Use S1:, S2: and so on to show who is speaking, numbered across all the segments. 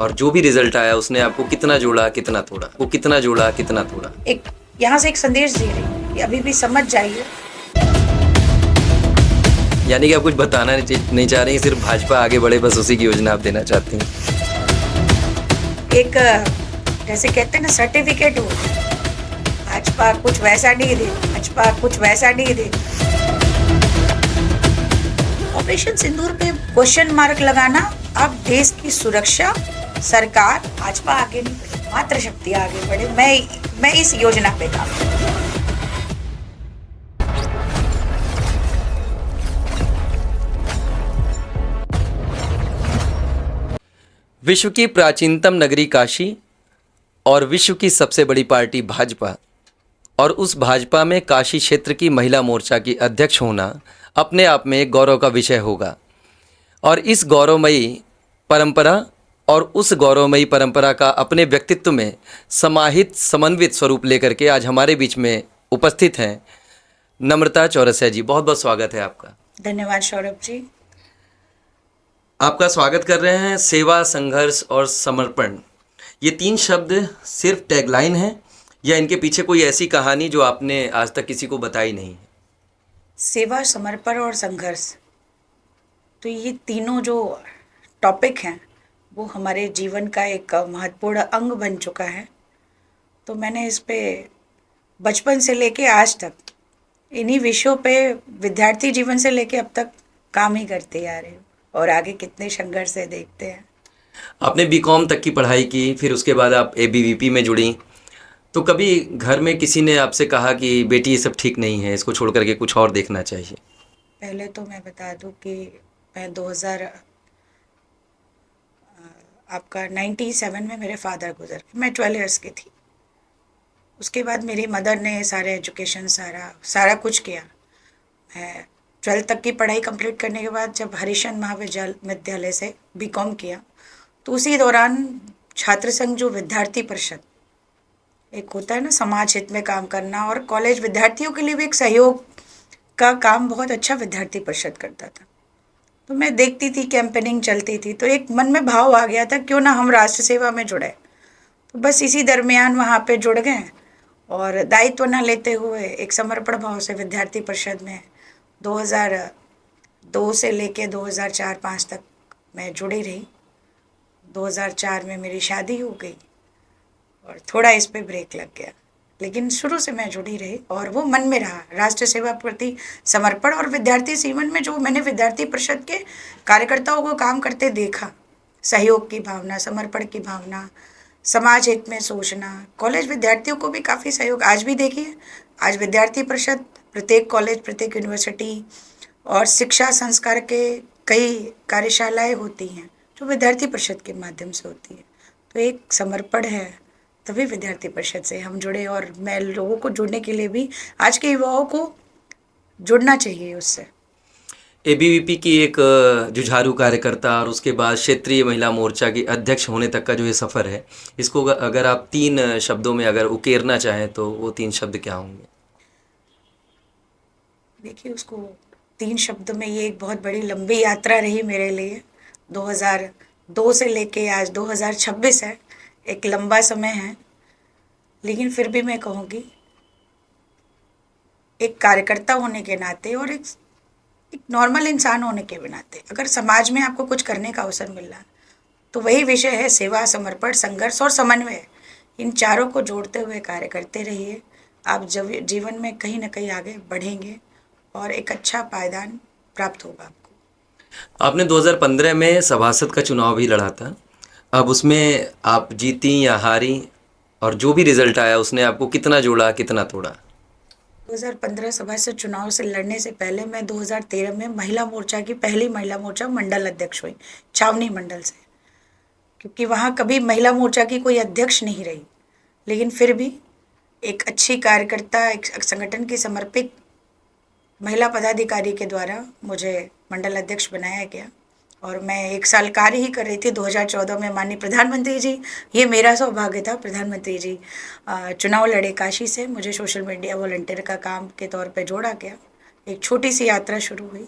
S1: और जो भी रिजल्ट आया उसने आपको कितना जोड़ा कितना तोड़ा, वो कितना जोड़ा कितना तोड़ा।
S2: एक यहाँ से एक संदेश दे रही हूँ कि अभी भी समझ जाइए।
S1: यानी कि आप कुछ बताना नहीं चाह रही हैं, सिर्फ भाजपा आगे बढ़े बस उसी की योजना आप देना चाहती हैं।
S2: एक जैसे कहते हैं ना सर्टिफिकेट हो, भाजपा कुछ वैसा नहीं दे, भाजपा कुछ वैसा नहीं दे। ऑपरेशन सिंदूर पे क्वेश्चन मार्क लगाना, अब देश की सुरक्षा सरकार भाजपा आगे नहीं बढ़े, मातृशक्ति आगे बढ़े। मैं इस योजना पे काम करूं।
S1: विश्व की प्राचीनतम नगरी काशी और विश्व की सबसे बड़ी पार्टी भाजपा, और उस भाजपा में काशी क्षेत्र की महिला मोर्चा की अध्यक्ष होना अपने आप में एक गौरव का विषय होगा। और इस गौरवमयी परंपरा और उस गौरवमयी परंपरा का अपने व्यक्तित्व में समाहित समन्वित स्वरूप लेकर के आज हमारे बीच में उपस्थित हैं नम्रता चौरसिया जी। बहुत बहुत स्वागत है आपका।
S2: धन्यवाद सौरभ जी।
S1: आपका स्वागत कर रहे हैं। सेवा, संघर्ष और समर्पण, ये तीन शब्द सिर्फ टैगलाइन है या इनके पीछे कोई ऐसी कहानी जो आपने आज तक किसी को बताई नहीं है?
S2: सेवा, समर्पण और संघर्ष, तो ये तीनों जो टॉपिक हैं वो हमारे जीवन का एक महत्वपूर्ण अंग बन चुका है। तो मैंने इस पे बचपन से लेके आज तक इन्हीं विषयों पे विद्यार्थी जीवन से लेके अब तक काम ही करते आ रहे हो, और आगे कितने संघर्ष है देखते हैं।
S1: आपने बीकॉम तक की पढ़ाई की, फिर उसके बाद आप एबीवीपी में जुड़ी, तो कभी घर में किसी ने आपसे कहा कि बेटी ये सब ठीक नहीं है, इसको छोड़ करके कुछ और देखना चाहिए?
S2: पहले तो मैं बता दूं कि मैं 2000 आपका 97 में मेरे फादर गुजर गए। मैं 12 इयर्स की थी। उसके बाद मेरी मदर ने सारे एजुकेशन सारा कुछ किया। मैं 12 तक की पढ़ाई कंप्लीट करने के बाद जब हरिशन महाविद्यालय से बीकॉम किया, तो उसी दौरान छात्र संघ जो विद्यार्थी परिषद एक होता है ना, समाज हित में काम करना, और कॉलेज विद्यार्थियों के लिए भी एक सहयोग का काम बहुत अच्छा विद्यार्थी परिषद करता था। तो मैं देखती थी, कैंपेनिंग चलती थी, तो एक मन में भाव आ गया था क्यों ना हम राष्ट्र सेवा में जुड़े। तो बस इसी दरमियान वहाँ पे जुड़ गए, और दायित्व न लेते हुए एक समर्पण भाव से विद्यार्थी परिषद में 2002 से लेके 2004-05 तक मैं जुड़ी रही। 2004 में मेरी शादी हो गई और थोड़ा इस पे ब्रेक लग गया, लेकिन शुरू से मैं जुड़ी रही और वो मन में रहा, राष्ट्र सेवा प्रति समर्पण। और विद्यार्थी जीवन में जो मैंने विद्यार्थी परिषद के कार्यकर्ताओं को काम करते देखा, सहयोग की भावना, समर्पण की भावना, समाज हित में सोचना, कॉलेज विद्यार्थियों को भी काफ़ी सहयोग। आज भी देखिए, आज विद्यार्थी परिषद प्रत्येक कॉलेज, प्रत्येक यूनिवर्सिटी और शिक्षा संस्कार के कई कार्यशालाएँ होती हैं जो विद्यार्थी परिषद के माध्यम से होती है। तो एक समर्पण है, तभी विद्यार्थी परिषद से हम जुड़े, और मैं लोगों को जुड़ने के लिए भी, आज के युवाओं को जुड़ना चाहिए उससे।
S1: एबीवीपी की एक जुझारू कार्यकर्ता और उसके बाद क्षेत्रीय महिला मोर्चा की अध्यक्ष होने तक का जो ये सफ़र है, इसको अगर आप 3 शब्दों में अगर उकेरना चाहें तो वो 3 शब्द क्या होंगे?
S2: देखिए, उसको 3 शब्दों में, ये एक बहुत बड़ी लंबी यात्रा रही मेरे लिए। 2002 से लेके आज 2026 है, एक लंबा समय है, लेकिन फिर भी मैं कहूँगी एक कार्यकर्ता होने के नाते और एक नॉर्मल इंसान होने के भी नाते, अगर समाज में आपको कुछ करने का अवसर मिल रहा तो वही विषय है सेवा, समर्पण, संघर्ष और समन्वय। इन चारों को जोड़ते हुए कार्य करते रहिए, आप जब जीवन में कहीं ना कहीं आगे बढ़ेंगे और एक अच्छा पायदान प्राप्त होगा आपको।
S1: आपने 2015 में सभासद का चुनाव भी लड़ा था। अब उसमें आप जीती या हारी, और जो भी रिजल्ट आया उसने आपको कितना जोड़ा कितना तोड़ा?
S2: 2015 सभासद चुनाव से लड़ने से पहले मैं 2013 में महिला मोर्चा की पहली महिला मोर्चा मंडल अध्यक्ष हुई, छावनी मंडल से। क्योंकि वहाँ कभी महिला मोर्चा की कोई अध्यक्ष नहीं रही, लेकिन फिर भी एक अच्छी कार्यकर्ता, एक संगठन की समर्पित महिला पदाधिकारी के द्वारा मुझे मंडल अध्यक्ष बनाया गया, और मैं 1 साल कार्य ही कर रही थी। 2014 में माननीय प्रधानमंत्री जी, ये मेरा सौभाग्य था, प्रधानमंत्री जी चुनाव लड़े काशी से, मुझे सोशल मीडिया वॉलंटियर का काम के तौर पे जोड़ा गया। एक छोटी सी यात्रा शुरू हुई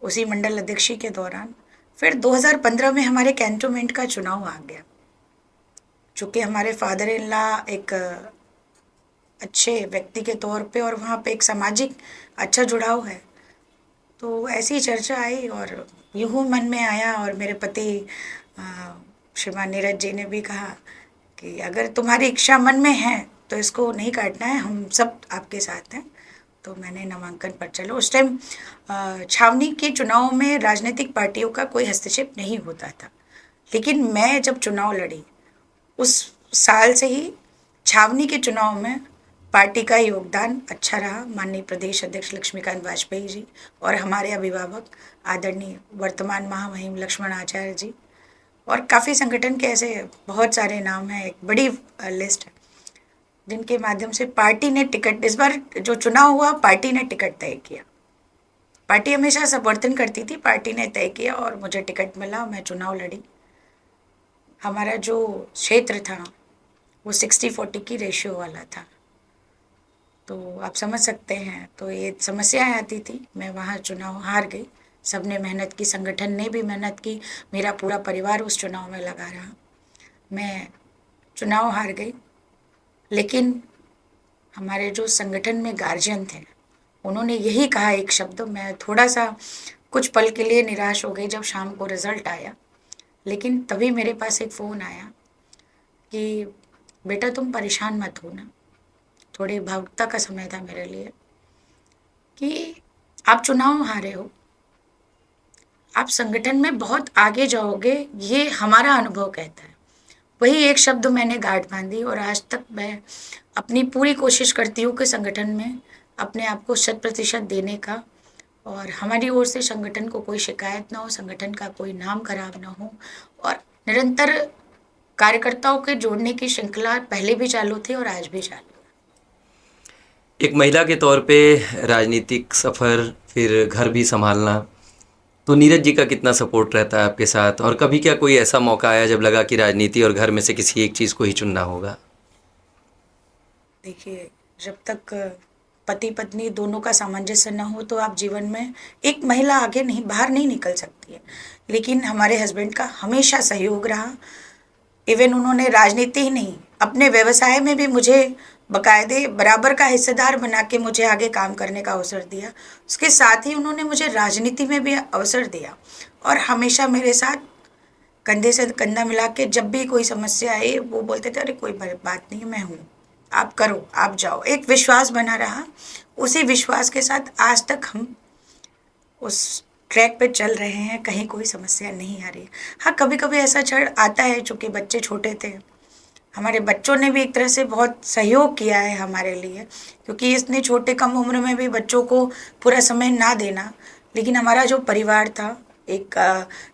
S2: उसी मंडल अध्यक्षी के दौरान। फिर 2015 में हमारे कैंटोनमेंट का चुनाव आ गया। चूँकि हमारे फादर इन लॉ एक अच्छे व्यक्ति के तौर पे और वहाँ पे एक सामाजिक अच्छा जुड़ाव है, तो ऐसी चर्चा आई और यूँ मन में आया। और मेरे पति अ, श्रीमान नीरज जी ने भी कहा कि अगर तुम्हारी इच्छा मन में है तो इसको नहीं काटना है, हम सब आपके साथ हैं। तो मैंने नामांकन पर चलो। उस टाइम छावनी के चुनाव में राजनीतिक पार्टियों का कोई हस्तक्षेप नहीं होता था, लेकिन मैं जब चुनाव लड़ी उस साल से ही छावनी के चुनाव में पार्टी का योगदान अच्छा रहा। माननीय प्रदेश अध्यक्ष लक्ष्मीकांत वाजपेयी जी और हमारे अभिभावक आदरणीय वर्तमान महामहिम लक्ष्मण आचार्य जी और काफ़ी संगठन के ऐसे बहुत सारे नाम हैं, एक बड़ी लिस्ट है जिनके माध्यम से पार्टी ने टिकट, इस बार जो चुनाव हुआ पार्टी ने टिकट तय किया। पार्टी हमेशा समर्थन करती थी, पार्टी ने तय किया और मुझे टिकट मिला, मैं चुनाव लड़ी। हमारा जो क्षेत्र था वो 60-40 की रेशियो वाला था, तो आप समझ सकते हैं, तो ये समस्याएं आती थी। मैं वहाँ चुनाव हार गई। सबने मेहनत की, संगठन ने भी मेहनत की, मेरा पूरा परिवार उस चुनाव में लगा रहा। मैं चुनाव हार गई, लेकिन हमारे जो संगठन में गार्जियन थे उन्होंने यही कहा एक शब्द। मैं थोड़ा सा कुछ पल के लिए निराश हो गई जब शाम को रिजल्ट आया, लेकिन तभी मेरे पास एक फ़ोन आया कि बेटा तुम परेशान मत हो ना। थोड़ी भावुकता का समय था मेरे लिए कि आप चुनाव हारे हो, आप संगठन में बहुत आगे जाओगे, ये हमारा अनुभव कहता है। वही एक शब्द मैंने गांठ बांधी और आज तक मैं अपनी पूरी कोशिश करती हूँ कि संगठन में अपने आप को 100% देने का, और हमारी ओर से संगठन को कोई शिकायत ना हो, संगठन का कोई नाम खराब ना हो, और निरंतर कार्यकर्ताओं के जोड़ने की श्रृंखला पहले भी चालू थी और आज भी चालू है।
S1: एक महिला के तौर पे राजनीतिक सफ़र, फिर घर भी संभालना, तो नीरज जी का कितना सपोर्ट रहता है आपके साथ? और कभी क्या कोई ऐसा मौका आया जब लगा कि राजनीति और घर में से किसी एक चीज़ को ही चुनना होगा?
S2: देखिए, जब तक पति पत्नी दोनों का सामंजस्य न हो तो आप जीवन में एक महिला आगे नहीं, बाहर नहीं निकल सकती है। लेकिन हमारे हस्बैंड का हमेशा सहयोग रहा। इवन उन्होंने राजनीति ही नहीं, अपने व्यवसाय में भी मुझे बकायदे बराबर का हिस्सेदार बना के मुझे आगे काम करने का अवसर दिया। उसके साथ ही उन्होंने मुझे राजनीति में भी अवसर दिया और हमेशा मेरे साथ कंधे से कंधा मिला के जब भी कोई समस्या आई वो बोलते थे, अरे कोई बात नहीं, मैं हूँ, आप करो, आप जाओ। एक विश्वास बना रहा। उसी विश्वास के साथ आज तक हम उस ट्रैक पे चल रहे हैं, कहीं कोई समस्या नहीं आ रही। हाँ, कभी कभी ऐसा क्षण आता है, चूँकि बच्चे छोटे थे, हमारे बच्चों ने भी एक तरह से बहुत सहयोग किया है हमारे लिए, क्योंकि इतने छोटे कम उम्र में भी बच्चों को पूरा समय ना देना। लेकिन हमारा जो परिवार था, एक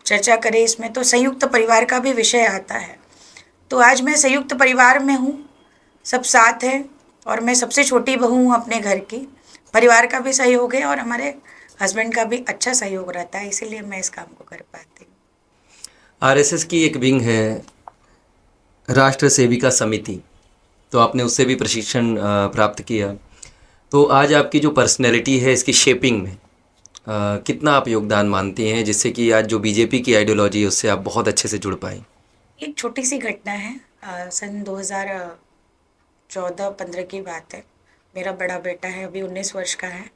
S2: चर्चा करें इसमें तो संयुक्त परिवार का भी विषय आता है। तो आज मैं संयुक्त परिवार में हूँ, सब साथ हैं और मैं सबसे छोटी बहू हूँ अपने घर की। परिवार का भी सहयोग है और हमारे हस्बैंड का भी अच्छा सहयोग रहता है, इसीलिए मैं इस काम को कर पाती हूँ।
S1: आरएसएस की एक विंग है राष्ट्र सेविका समिति, तो आपने उससे भी प्रशिक्षण प्राप्त किया। तो आज आपकी जो पर्सनैलिटी है इसकी शेपिंग में कितना आप योगदान मानती हैं, जिससे कि आज जो बीजेपी की आइडियोलॉजी है उससे आप बहुत अच्छे से जुड़ पाएँ?
S2: एक छोटी सी घटना है, सन 2014-15 की बात है। मेरा बड़ा बेटा है, अभी 19 वर्ष का है।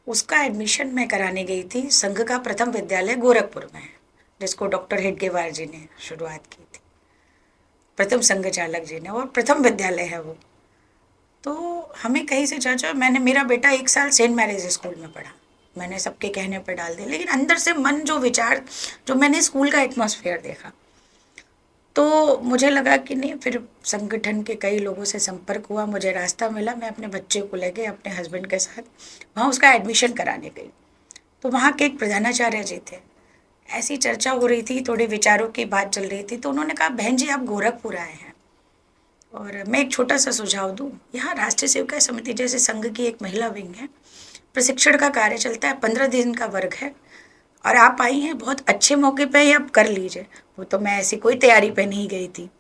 S2: उसका एडमिशन मैं कराने गई थी। संघ का प्रथम विद्यालय गोरखपुर में है, जिसको डॉक्टर हेडगेवार जी ने शुरुआत की थी, प्रथम संघ चालक जी ने, और प्रथम विद्यालय है वो। तो हमें कहीं से चाचा, मेरा बेटा 1 साल सेंट मैरिज स्कूल में पढ़ा, मैंने सबके कहने पर डाल दिया, लेकिन अंदर से मन जो विचार, जो मैंने स्कूल का एटमॉस्फेयर देखा, तो मुझे लगा कि नहीं। फिर संगठन के कई लोगों से संपर्क हुआ, मुझे रास्ता मिला, मैं अपने बच्चे को लेके अपने हस्बैंड के साथ वहाँ उसका एडमिशन कराने गई। तो वहाँ के एक प्रधानाचार्य जी थे, ऐसी चर्चा हो रही थी, थोड़े विचारों की बात चल रही थी, तो उन्होंने कहा, बहन जी आप गोरखपुर आए हैं और मैं एक छोटा सा सुझाव दूँ, यहाँ राष्ट्रीय सेविका समिति जैसे संघ की एक महिला विंग है, प्रशिक्षण का कार्य चलता है, 15 दिन का वर्ग है, और आप आई हैं बहुत अच्छे मौके पे ही, आप कर लीजिए। वो तो मैं ऐसी कोई तैयारी पे नहीं गई थी,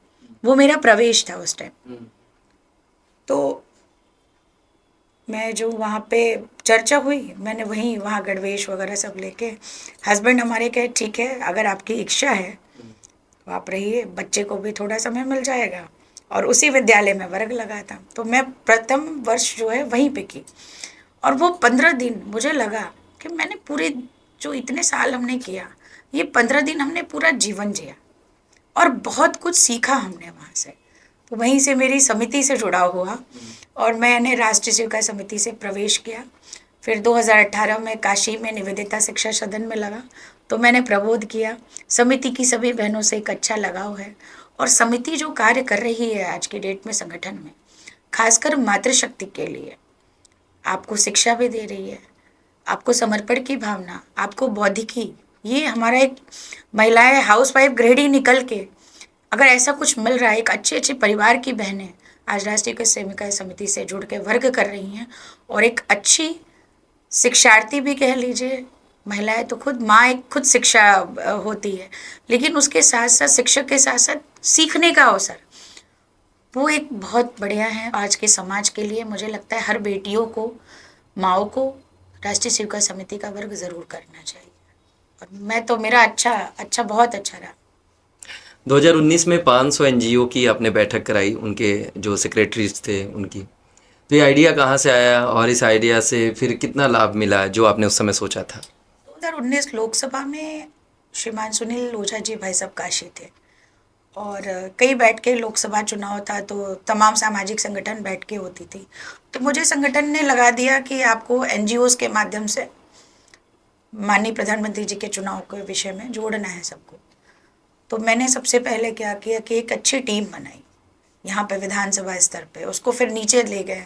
S2: वो मेरा प्रवेश था उस टाइम। तो मैं जो वहाँ पे चर्चा हुई, मैंने वहाँ गणवेश वगैरह सब लेके, हस्बैंड हमारे कहे ठीक है, अगर आपकी इच्छा है तो आप रहिए, बच्चे को भी थोड़ा समय मिल जाएगा। और उसी विद्यालय में वर्ग लगा था, तो मैं प्रथम वर्ष जो है वहीं पे की। और वो 15 दिन मुझे लगा कि मैंने पूरे जो इतने साल हमने किया, ये 15 दिन हमने पूरा जीवन जिया और बहुत कुछ सीखा हमने वहाँ से। तो वहीं से मेरी समिति से जुड़ाव हुआ और मैंने राष्ट्रीय सेविका समिति से प्रवेश किया। फिर 2018 में काशी में निवेदिता शिक्षा सदन में लगा, तो मैंने प्रबोध किया। समिति की सभी बहनों से एक अच्छा लगाव है और समिति जो कार्य कर रही है आज की डेट में संगठन में, खासकर मातृशक्ति के लिए, आपको शिक्षा भी दे रही है, आपको समर्पण की भावना, आपको बौद्धिकी, ये हमारा एक महिलाएं हाउसवाइफ गृहिणी निकल के अगर ऐसा कुछ मिल रहा है, एक अच्छे अच्छे परिवार की बहनें आज राष्ट्रीय सेविका समिति से जुड़ के वर्ग कर रही हैं और एक अच्छी शिक्षार्थी भी कह लीजिए। महिलाएं तो खुद माँ एक खुद शिक्षा होती है, लेकिन उसके साथ साथ शिक्षक के साथ साथ सीखने का अवसर, वो एक बहुत बढ़िया है आज के समाज के लिए। मुझे लगता है हर बेटियों को, माओ को राष्ट्रीय सेविका समिति का वर्ग ज़रूर करना चाहिए। और मैं तो मेरा अच्छा बहुत अच्छा रहा।
S1: 2019 में 500 एनजीओ की आपने बैठक कराई, उनके जो सेक्रेटरीज थे उनकी। तो ये आइडिया कहाँ से आया और इस आइडिया से फिर कितना लाभ मिला जो आपने उस समय सोचा था?
S2: 2019 लोकसभा में श्रीमान सुनील ओझा जी भाई साहब काशी थे और कई बैठ के लोकसभा चुनाव था, तो तमाम सामाजिक संगठन बैठ के होती थी। तो मुझे संगठन ने लगा दिया कि आपको एनजीओज के माध्यम से माननीय प्रधानमंत्री जी के चुनाव के विषय में जोड़ना है सबको। तो मैंने सबसे पहले क्या किया कि एक अच्छी टीम बनाई यहाँ पे विधानसभा स्तर पे, उसको फिर नीचे ले गए।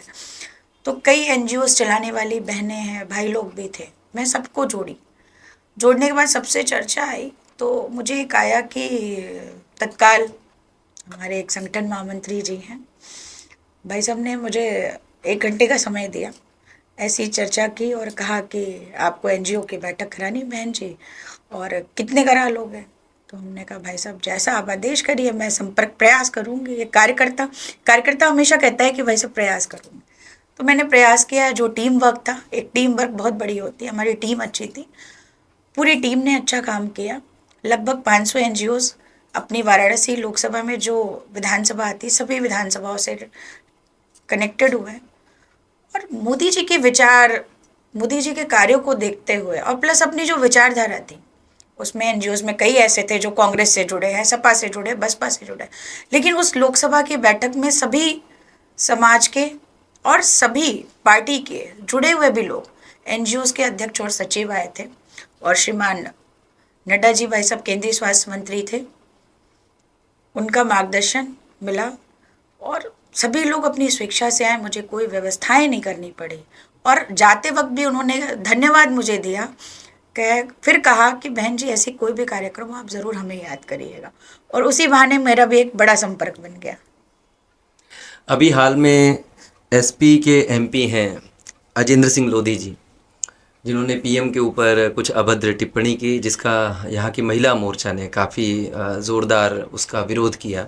S2: तो कई एनजीओज चलाने वाली बहनें हैं, भाई लोग भी थे, मैं सबको जोड़ने के बाद सबसे चर्चा आई। तो मुझे एक आया कि तत्काल हमारे एक संगठन महामंत्री जी हैं, भाई साहब ने मुझे 1 घंटे का समय दिया, ऐसी चर्चा की और कहा कि आपको एनजीओ की बैठक करानी बहन जी, और कितने करा लोगे? तो हमने कहा भाई साहब जैसा आप आदेश करिए, मैं संपर्क प्रयास करूँगी। ये कार्यकर्ता हमेशा कहता है कि भाई साहब प्रयास करूँगी। तो मैंने प्रयास किया। जो टीम वर्क था, एक टीम वर्क बहुत बड़ी होती है, हमारी टीम अच्छी थी, पूरी टीम ने अच्छा काम किया। लगभग 500 एनजीओज अपनी वाराणसी लोकसभा में जो विधानसभा आती, सभी विधानसभाओं से कनेक्टेड हुए और मोदी जी के विचार, मोदी जी के कार्यों को देखते हुए और प्लस अपनी जो विचारधारा थी, उसमें एनजीओज में कई ऐसे थे जो कांग्रेस से जुड़े हैं, सपा से जुड़े, बसपा से जुड़े, लेकिन उस लोकसभा की बैठक में सभी समाज के और सभी पार्टी के जुड़े हुए भी लोग, एनजीओज के अध्यक्ष और सचिव आए थे और श्रीमान नड्डा जी भाई साहब केंद्रीय स्वास्थ्य मंत्री थे, उनका मार्गदर्शन मिला और सभी लोग अपनी स्वेच्छा से आए, मुझे कोई व्यवस्थाएं नहीं करनी पड़ी। और जाते वक्त भी उन्होंने धन्यवाद मुझे दिया, फिर कहा कि बहन जी ऐसी कोई भी कार्यक्रम आप ज़रूर हमें याद करिएगा, और उसी बहाने मेरा भी एक बड़ा संपर्क बन गया।
S1: अभी हाल में एसपी के एमपी हैं अजेंद्र सिंह लोधी जी, जिन्होंने पीएम के ऊपर कुछ अभद्र टिप्पणी की, जिसका यहाँ की महिला मोर्चा ने काफ़ी ज़ोरदार उसका विरोध किया।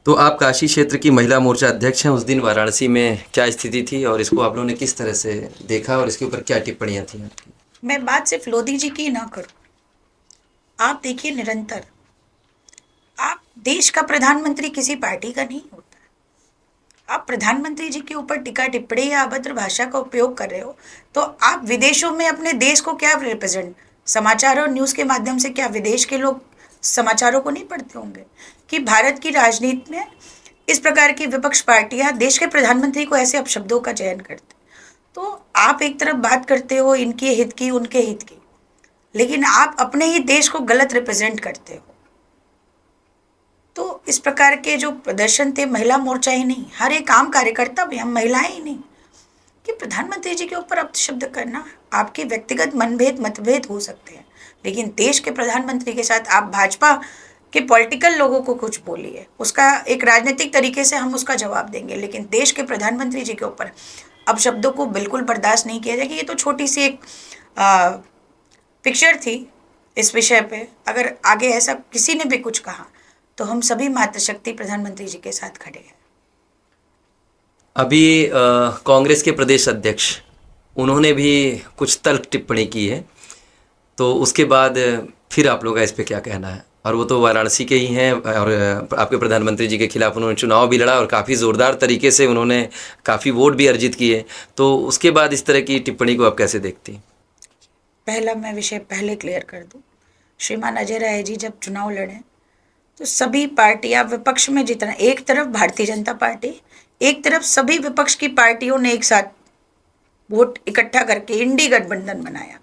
S1: तो आप काशी क्षेत्र की महिला मोर्चा अध्यक्ष हैं, उस दिन वाराणसी में क्या स्थिति थी और इसको आप लोगों ने किस तरह से देखा और इसके ऊपर क्या टिप्पणियाँ थी आपकी?
S2: मैं बात सिर्फ लोधी जी की ना करूं, आप देखिए निरंतर, आप देश का प्रधानमंत्री किसी पार्टी का नहीं होता, आप प्रधानमंत्री जी के ऊपर टीका टिप्पणी या अभद्र भाषा का उपयोग कर रहे हो, तो आप विदेशों में अपने देश को क्या रिप्रेजेंट, समाचार और न्यूज़ के माध्यम से क्या विदेश के लोग समाचारों को नहीं पढ़ते होंगे कि भारत की राजनीति में इस प्रकार की विपक्ष पार्टियां देश के प्रधानमंत्री को ऐसे अपशब्दों का चयन करते? तो आप एक तरफ बात करते हो इनके हित की, उनके हित की, लेकिन आप अपने ही देश को गलत रिप्रेजेंट करते हो। तो इस प्रकार के जो प्रदर्शन थे, महिला मोर्चा ही नहीं, हर एक आम कार्यकर्ता भी, हम महिलाएं ही नहीं, कि प्रधानमंत्री जी के ऊपर अपशब्द करना, आपके व्यक्तिगत मतभेद हो सकते हैं, लेकिन देश के प्रधानमंत्री के साथ आप भाजपा के पॉलिटिकल लोगों को कुछ बोलिए, उसका एक राजनीतिक तरीके से हम उसका जवाब देंगे, लेकिन देश के प्रधानमंत्री जी के ऊपर अपशब्दों को बिल्कुल बर्दाश्त नहीं किया जाएगा। ये तो छोटी सी एक पिक्चर थी इस विषय पे। अगर आगे ऐसा किसी ने भी कुछ कहा तो हम सभी मातृशक्ति प्रधानमंत्री जी के साथ खड़े हैं।
S1: अभी कांग्रेस के प्रदेश अध्यक्ष, उन्होंने भी कुछ तल्ख टिप्पणी की है, तो उसके बाद फिर आप लोग का इस पे क्या कहना है? और वो तो वाराणसी के ही हैं, और आपके प्रधानमंत्री जी के खिलाफ उन्होंने चुनाव भी लड़ा और काफ़ी ज़ोरदार तरीके से उन्होंने काफ़ी वोट भी अर्जित किए। तो उसके बाद इस तरह की टिप्पणी को आप कैसे देखती हैं?
S2: पहला मैं विषय पहले क्लियर कर दूं। श्रीमान अजय राय जी जब चुनाव लड़े तो सभी पार्टियां विपक्ष में, जितना एक तरफ भारतीय जनता पार्टी, एक तरफ सभी विपक्ष की पार्टियों ने एक साथ वोट इकट्ठा करके इंडी गठबंधन बनाया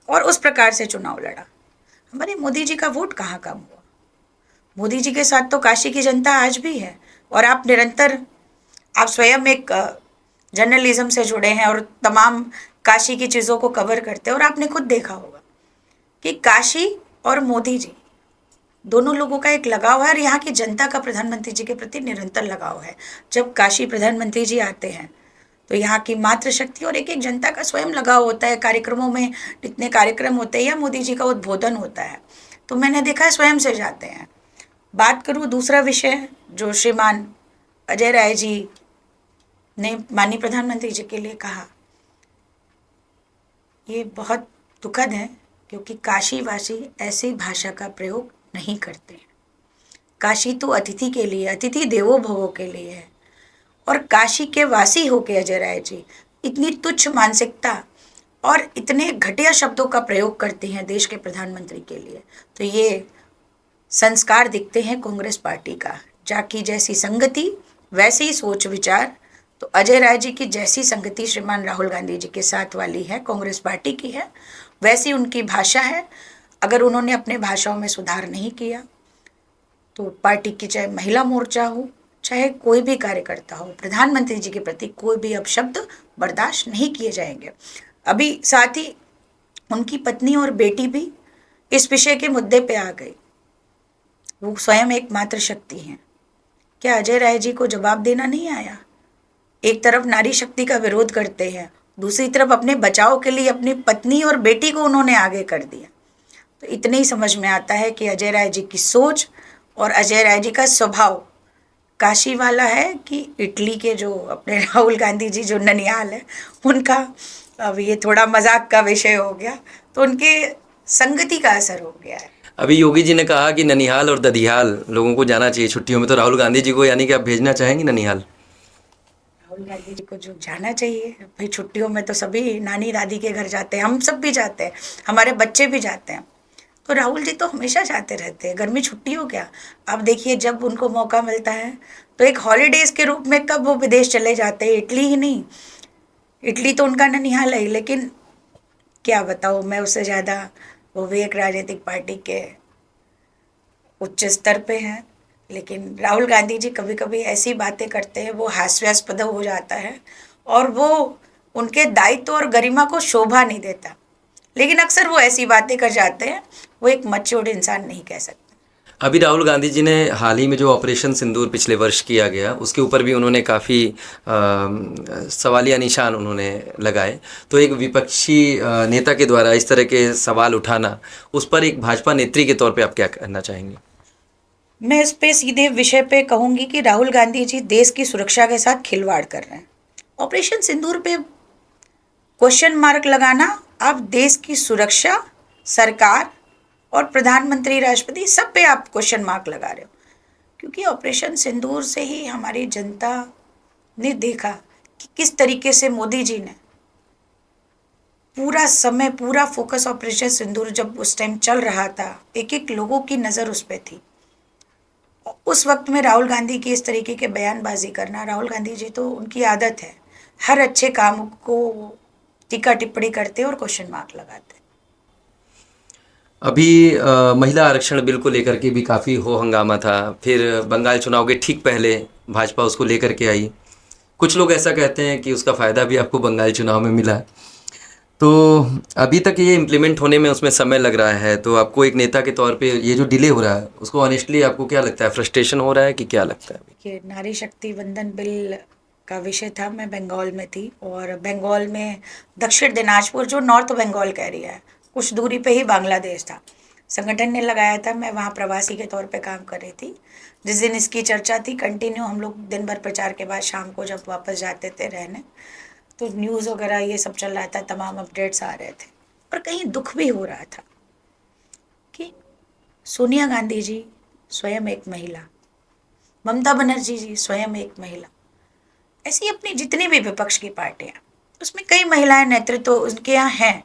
S2: और उस प्रकार से चुनाव लड़ा। हमारे मोदी जी का वोट कहाँ कम हुआ? मोदी जी के साथ तो काशी की जनता आज भी है। और आप निरंतर, आप स्वयं एक जर्नलिज्म से जुड़े हैं और तमाम काशी की चीज़ों को कवर करते हैं, और आपने खुद देखा होगा कि काशी और मोदी जी दोनों लोगों का एक लगाव है, और यहाँ की जनता का प्रधानमंत्री जी के प्रति निरंतर लगाव है। जब काशी प्रधानमंत्री जी आते हैं तो यहाँ की मातृशक्ति और एक एक जनता का स्वयं लगाव होता है। कार्यक्रमों में इतने कार्यक्रम होते हैं या मोदी जी का उद्बोधन होता है तो मैंने देखा है स्वयं से जाते हैं। बात करूँ दूसरा विषय जो श्रीमान अजय राय जी ने माननीय प्रधानमंत्री जी के लिए कहा, ये बहुत दुखद है क्योंकि काशीवासी ऐसी भाषा का प्रयोग नहीं करते हैं। काशी तो अतिथि के लिए, अतिथि देवो भवो के लिए है, और काशी के वासी होके अजय राय जी इतनी तुच्छ मानसिकता और इतने घटिया शब्दों का प्रयोग करते हैं देश के प्रधानमंत्री के लिए, तो ये संस्कार दिखते हैं कांग्रेस पार्टी का। जाकी जैसी संगति वैसे ही सोच विचार, तो अजय राय जी की जैसी संगति श्रीमान राहुल गांधी जी के साथ वाली है, कांग्रेस पार्टी की है, वैसी उनकी भाषा है। अगर उन्होंने अपने भाषाओं में सुधार नहीं किया तो पार्टी की चाहे महिला मोर्चा हो, चाहे कोई भी कार्यकर्ता हो, प्रधानमंत्री जी के प्रति कोई भी अपशब्द बर्दाश्त नहीं किए जाएंगे। अभी साथ ही उनकी पत्नी और बेटी भी इस विषय के मुद्दे पे आ गई। वो स्वयं एक मातृशक्ति हैं। क्या अजय राय जी को जवाब देना नहीं आया? एक तरफ नारी शक्ति का विरोध करते हैं, दूसरी तरफ अपने बचाव के लिए अपनी पत्नी और बेटी को उन्होंने आगे कर दिया। तो इतने ही समझ में आता है कि अजय राय जी की सोच और अजय राय जी का स्वभाव काशी वाला है कि इटली के जो अपने राहुल गांधी जी जो ननिहाल है उनका। अब ये थोड़ा मजाक का विषय हो गया, तो उनके संगति का असर हो गया है।
S1: अभी योगी जी ने कहा कि ननिहाल और ददिहाल लोगों को जाना चाहिए छुट्टियों में, तो राहुल गांधी जी को यानी कि आप भेजना चाहेंगे ननिहाल?
S2: राहुल गांधी जी को जो जाना चाहिए भाई, छुट्टियों में तो सभी नानी दादी के घर जाते हैं, हम सब भी जाते हैं, हमारे बच्चे भी जाते हैं। तो राहुल जी तो हमेशा जाते रहते हैं, गर्मी छुट्टी हो क्या। आप देखिए जब उनको मौका मिलता है तो एक हॉलीडेज के रूप में कब वो विदेश चले जाते हैं। इटली ही नहीं, इटली तो उनका ननिहाल है, लेकिन क्या बताओ मैं उससे ज़्यादा, वो भी एक राजनीतिक पार्टी के उच्च स्तर पे हैं। लेकिन राहुल गांधी जी कभी कभी ऐसी बातें करते हैं वो हास्यास्पद हो जाता है, और वो उनके दायित्व और गरिमा को शोभा नहीं देता। लेकिन अक्सर वो ऐसी बातें कर जाते हैं, वो एक मैच्योर्ड इंसान नहीं कह सकते।
S1: अभी राहुल गांधी जी ने हाल ही में जो ऑपरेशन सिंदूर पिछले वर्ष किया गया उसके ऊपर भी उन्होंने काफ़ी सवालिया निशान उन्होंने लगाए। तो एक विपक्षी नेता के द्वारा इस तरह के सवाल उठाना, उस पर एक भाजपा नेत्री के तौर पे आप क्या कहना चाहेंगे?
S2: मैं इस पे सीधे विषय पे कहूंगी कि राहुल गांधी जी देश की सुरक्षा के साथ खिलवाड़ कर रहे हैं। ऑपरेशन सिंदूर पे क्वेश्चन मार्क लगाना, आप देश की सुरक्षा, सरकार और प्रधानमंत्री, राष्ट्रपति, सब पे आप क्वेश्चन मार्क लगा रहे हो। क्योंकि ऑपरेशन सिंदूर से ही हमारी जनता ने देखा कि किस तरीके से मोदी जी ने पूरा समय, पूरा फोकस ऑपरेशन सिंदूर जब उस टाइम चल रहा था, एक एक लोगों की नज़र उस पर थी। उस वक्त में राहुल गांधी की इस तरीके के बयानबाजी करना, राहुल गांधी जी तो उनकी आदत है, हर अच्छे काम को टीका टिप्पणी करते और क्वेश्चन मार्क लगाते।
S1: अभी महिला आरक्षण बिल को लेकर के भी काफ़ी हो हंगामा था, फिर बंगाल चुनाव के ठीक पहले भाजपा उसको लेकर के आई। कुछ लोग ऐसा कहते हैं कि उसका फ़ायदा भी आपको बंगाल चुनाव में मिला। तो अभी तक ये इम्प्लीमेंट होने में उसमें समय लग रहा है, तो आपको एक नेता के तौर पे ये जो डिले हो रहा है उसको ऑनेस्टली आपको क्या लगता है, फ्रस्ट्रेशन हो रहा है कि क्या लगता है?
S2: कि नारी शक्ति वंदन बिल का विषय था, मैं बंगाल में थी, और बंगाल में दक्षिण दिनाजपुर जो नॉर्थ बंगाल का एरिया है, कुछ दूरी पे ही बांग्लादेश था। संगठन ने लगाया था, मैं वहाँ प्रवासी के तौर पे काम कर रही थी। जिस दिन इसकी चर्चा थी, कंटिन्यू हम लोग दिन भर प्रचार के बाद शाम को जब वापस जाते थे रहने, तो न्यूज़ वगैरह ये सब चल रहा था, तमाम अपडेट्स आ रहे थे, और कहीं दुख भी हो रहा था कि सोनिया गांधी जी स्वयं एक महिला, ममता बनर्जी जी स्वयं एक महिला, ऐसी अपनी जितनी भी विपक्ष की पार्टियां, उसमें कई महिलाएं नेतृत्व उनके यहाँ हैं।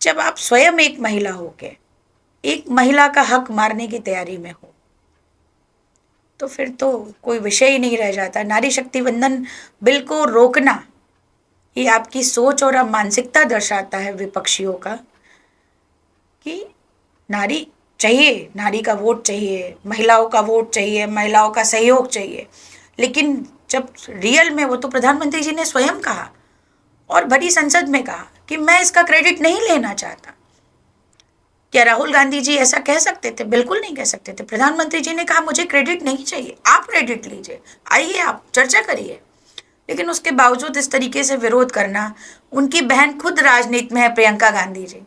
S2: जब आप स्वयं एक महिला होके एक महिला का हक मारने की तैयारी में हो, तो फिर तो कोई विषय ही नहीं रह जाता। नारी शक्ति वंदन बिल को रोकना ये आपकी सोच और मानसिकता दर्शाता है विपक्षियों का कि नारी चाहिए, नारी का वोट चाहिए, महिलाओं का वोट चाहिए, महिलाओं का सहयोग चाहिए। लेकिन जब रियल में, वो तो प्रधानमंत्री जी ने स्वयं कहा और भरी संसद में कहा कि मैं इसका क्रेडिट नहीं लेना चाहता। क्या राहुल गांधी जी ऐसा कह सकते थे? बिल्कुल नहीं कह सकते थे। प्रधानमंत्री जी ने कहा मुझे क्रेडिट नहीं चाहिए, आप क्रेडिट लीजिए, आइए आप चर्चा करिए। लेकिन उसके बावजूद इस तरीके से विरोध करना, उनकी बहन खुद राजनीति में है, प्रियंका गांधी जी,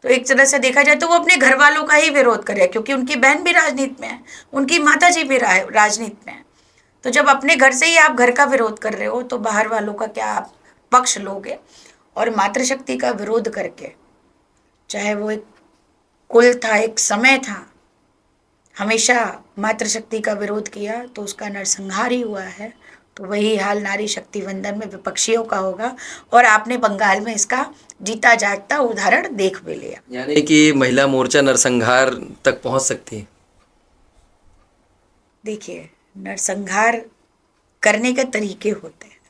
S2: तो एक तरह से देखा जाए तो वो अपने घर वालों का ही विरोध करे, क्योंकि उनकी बहन भी राजनीति में है, उनकी माता जी भी राजनीति में है। तो जब अपने घर से ही आप घर का विरोध कर रहे हो, तो बाहर वालों का क्या आप पक्ष लोगे? और मातृशक्ति का विरोध करके, चाहे वो एक कुल था, एक समय था, हमेशा मातृशक्ति का विरोध किया तो उसका नरसंहार ही हुआ है। तो वही हाल नारी शक्ति वंदन में विपक्षियों का होगा, और आपने बंगाल में इसका जीता जागता उदाहरण देख भी लिया।
S1: यानी कि महिला मोर्चा नरसंहार तक पहुंच सकती है।
S2: देखिए, नरसंहार करने के तरीके होते हैं।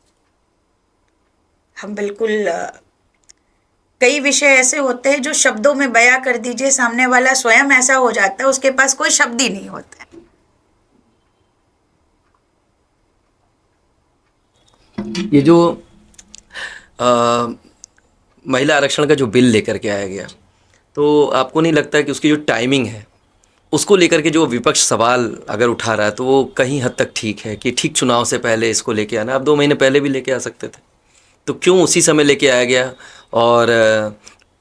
S2: हम बिल्कुल कई विषय ऐसे होते हैं जो शब्दों में बयां कर दीजिए, सामने वाला स्वयं ऐसा हो जाता है, उसके पास कोई शब्द ही नहीं होता है।
S1: ये जो महिला आरक्षण का जो बिल लेकर के आया गया, तो आपको नहीं लगता कि उसकी जो टाइमिंग है, उसको लेकर के जो विपक्ष सवाल अगर उठा रहा है, तो वो कहीं हद तक ठीक है कि ठीक चुनाव से पहले इसको लेके आना? आप 2 महीने पहले भी लेके आ सकते थे, तो क्यों उसी समय लेके आया गया? और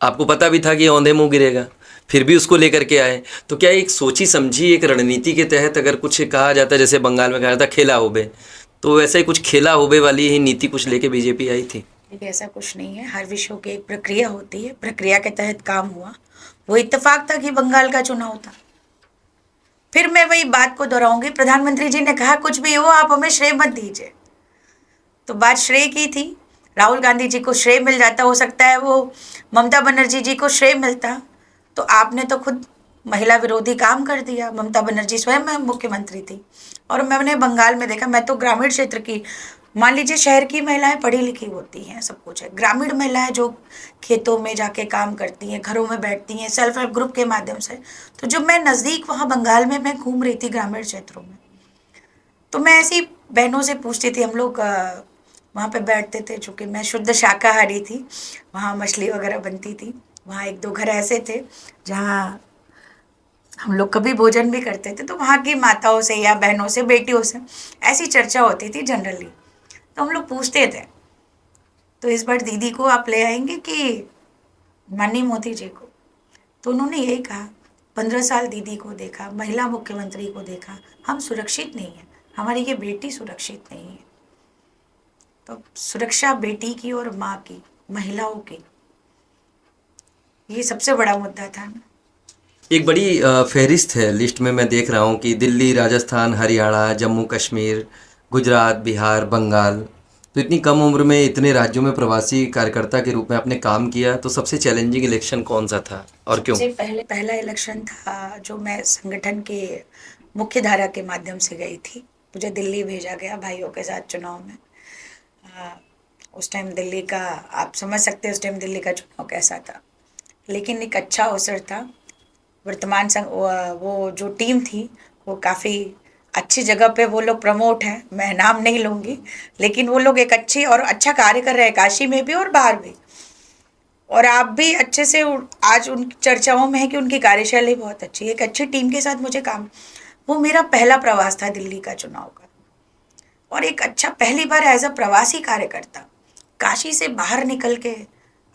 S1: आपको पता भी था कि औंधे मुंह गिरेगा, फिर भी उसको लेकर के आए। तो क्या एक सोची समझी एक रणनीति के तहत अगर कुछ कहा जाता है, जैसे बंगाल में कहा जाता खेला होबे, तो वैसे ही कुछ खेला होबे वाली ही नीति कुछ लेके बीजेपी आई थी?
S2: देखिए, ऐसा कुछ नहीं है। हर विषयों की एक प्रक्रिया होती है, प्रक्रिया के तहत काम हुआ। वो इत्तेफाक था कि बंगाल का चुनाव था। फिर मैं वही बात को दोहराऊंगी, प्रधानमंत्री जी ने कहा कुछ भी हो आप हमें श्रेय मत दीजिए। तो बात श्रेय की थी। राहुल गांधी जी को श्रेय मिल जाता, हो सकता है वो ममता बनर्जी जी को श्रेय मिलता। तो आपने तो खुद महिला विरोधी काम कर दिया। ममता बनर्जी स्वयं मुख्यमंत्री थी, और मैंने बंगाल में देखा, मैं तो ग्रामीण क्षेत्र की, मान लीजिए शहर की महिलाएं पढ़ी लिखी होती हैं, सब कुछ है, ग्रामीण महिलाएं जो खेतों में जाके काम करती हैं, घरों में बैठती हैं, सेल्फ हेल्प ग्रुप के माध्यम से। तो जब मैं नज़दीक वहाँ बंगाल में मैं घूम रही थी ग्रामीण क्षेत्रों में, तो मैं ऐसी बहनों से पूछती थी। हम लोग वहाँ पे बैठते थे, चूँकि मैं शुद्ध शाकाहारी थी, वहाँ मछली वगैरह बनती थी। वहाँ 1-2 घर ऐसे थे जहाँ हम लोग कभी भोजन भी करते थे, तो वहाँ की माताओं से या बहनों से, बेटियों से ऐसी चर्चा होती थी जनरली। तो हम लोग पूछते थे, तो इस बार दीदी को आप ले आएंगे कि माननीय मोदी जी को? तो उन्होंने यही कहा, 15 साल दीदी को देखा, महिला मुख्यमंत्री को देखा, हम सुरक्षित नहीं हैं, हमारी ये बेटी सुरक्षित नहीं है। तो सुरक्षा बेटी की और माँ की, महिलाओं की, ये सबसे बड़ा मुद्दा था ना।
S1: एक बड़ी फहरिस्त है, लिस्ट में मैं देख रहा हूँ कि दिल्ली, राजस्थान, हरियाणा, जम्मू कश्मीर, गुजरात, बिहार, बंगाल। तो इतनी कम उम्र में इतने राज्यों में प्रवासी कार्यकर्ता के रूप में आपने काम किया, तो सबसे चैलेंजिंग इलेक्शन कौन सा था और क्यों?
S2: सबसे पहला इलेक्शन था जो मैं संगठन के मुख्य धारा के माध्यम से गई थी। मुझे दिल्ली भेजा गया भाइयों के साथ चुनाव में। उस टाइम दिल्ली का, आप समझ सकते हैं उस टाइम दिल्ली का चुनाव कैसा था, लेकिन एक अच्छा अवसर था। वर्तमान वो जो टीम थी वो काफ़ी अच्छी जगह पे वो लोग प्रमोट हैं, मैं नाम नहीं लूँगी, लेकिन वो लोग एक अच्छी और अच्छा कार्य कर रहे हैं, काशी में भी और बाहर भी। और आप भी अच्छे से आज उन चर्चाओं में है कि उनकी कार्यशैली बहुत अच्छी है। एक अच्छी टीम के साथ मुझे काम, वो मेरा पहला प्रवास था दिल्ली का चुनाव का, और एक अच्छा पहली बार एज अ प्रवासी कार्यकर्ता काशी से बाहर निकल के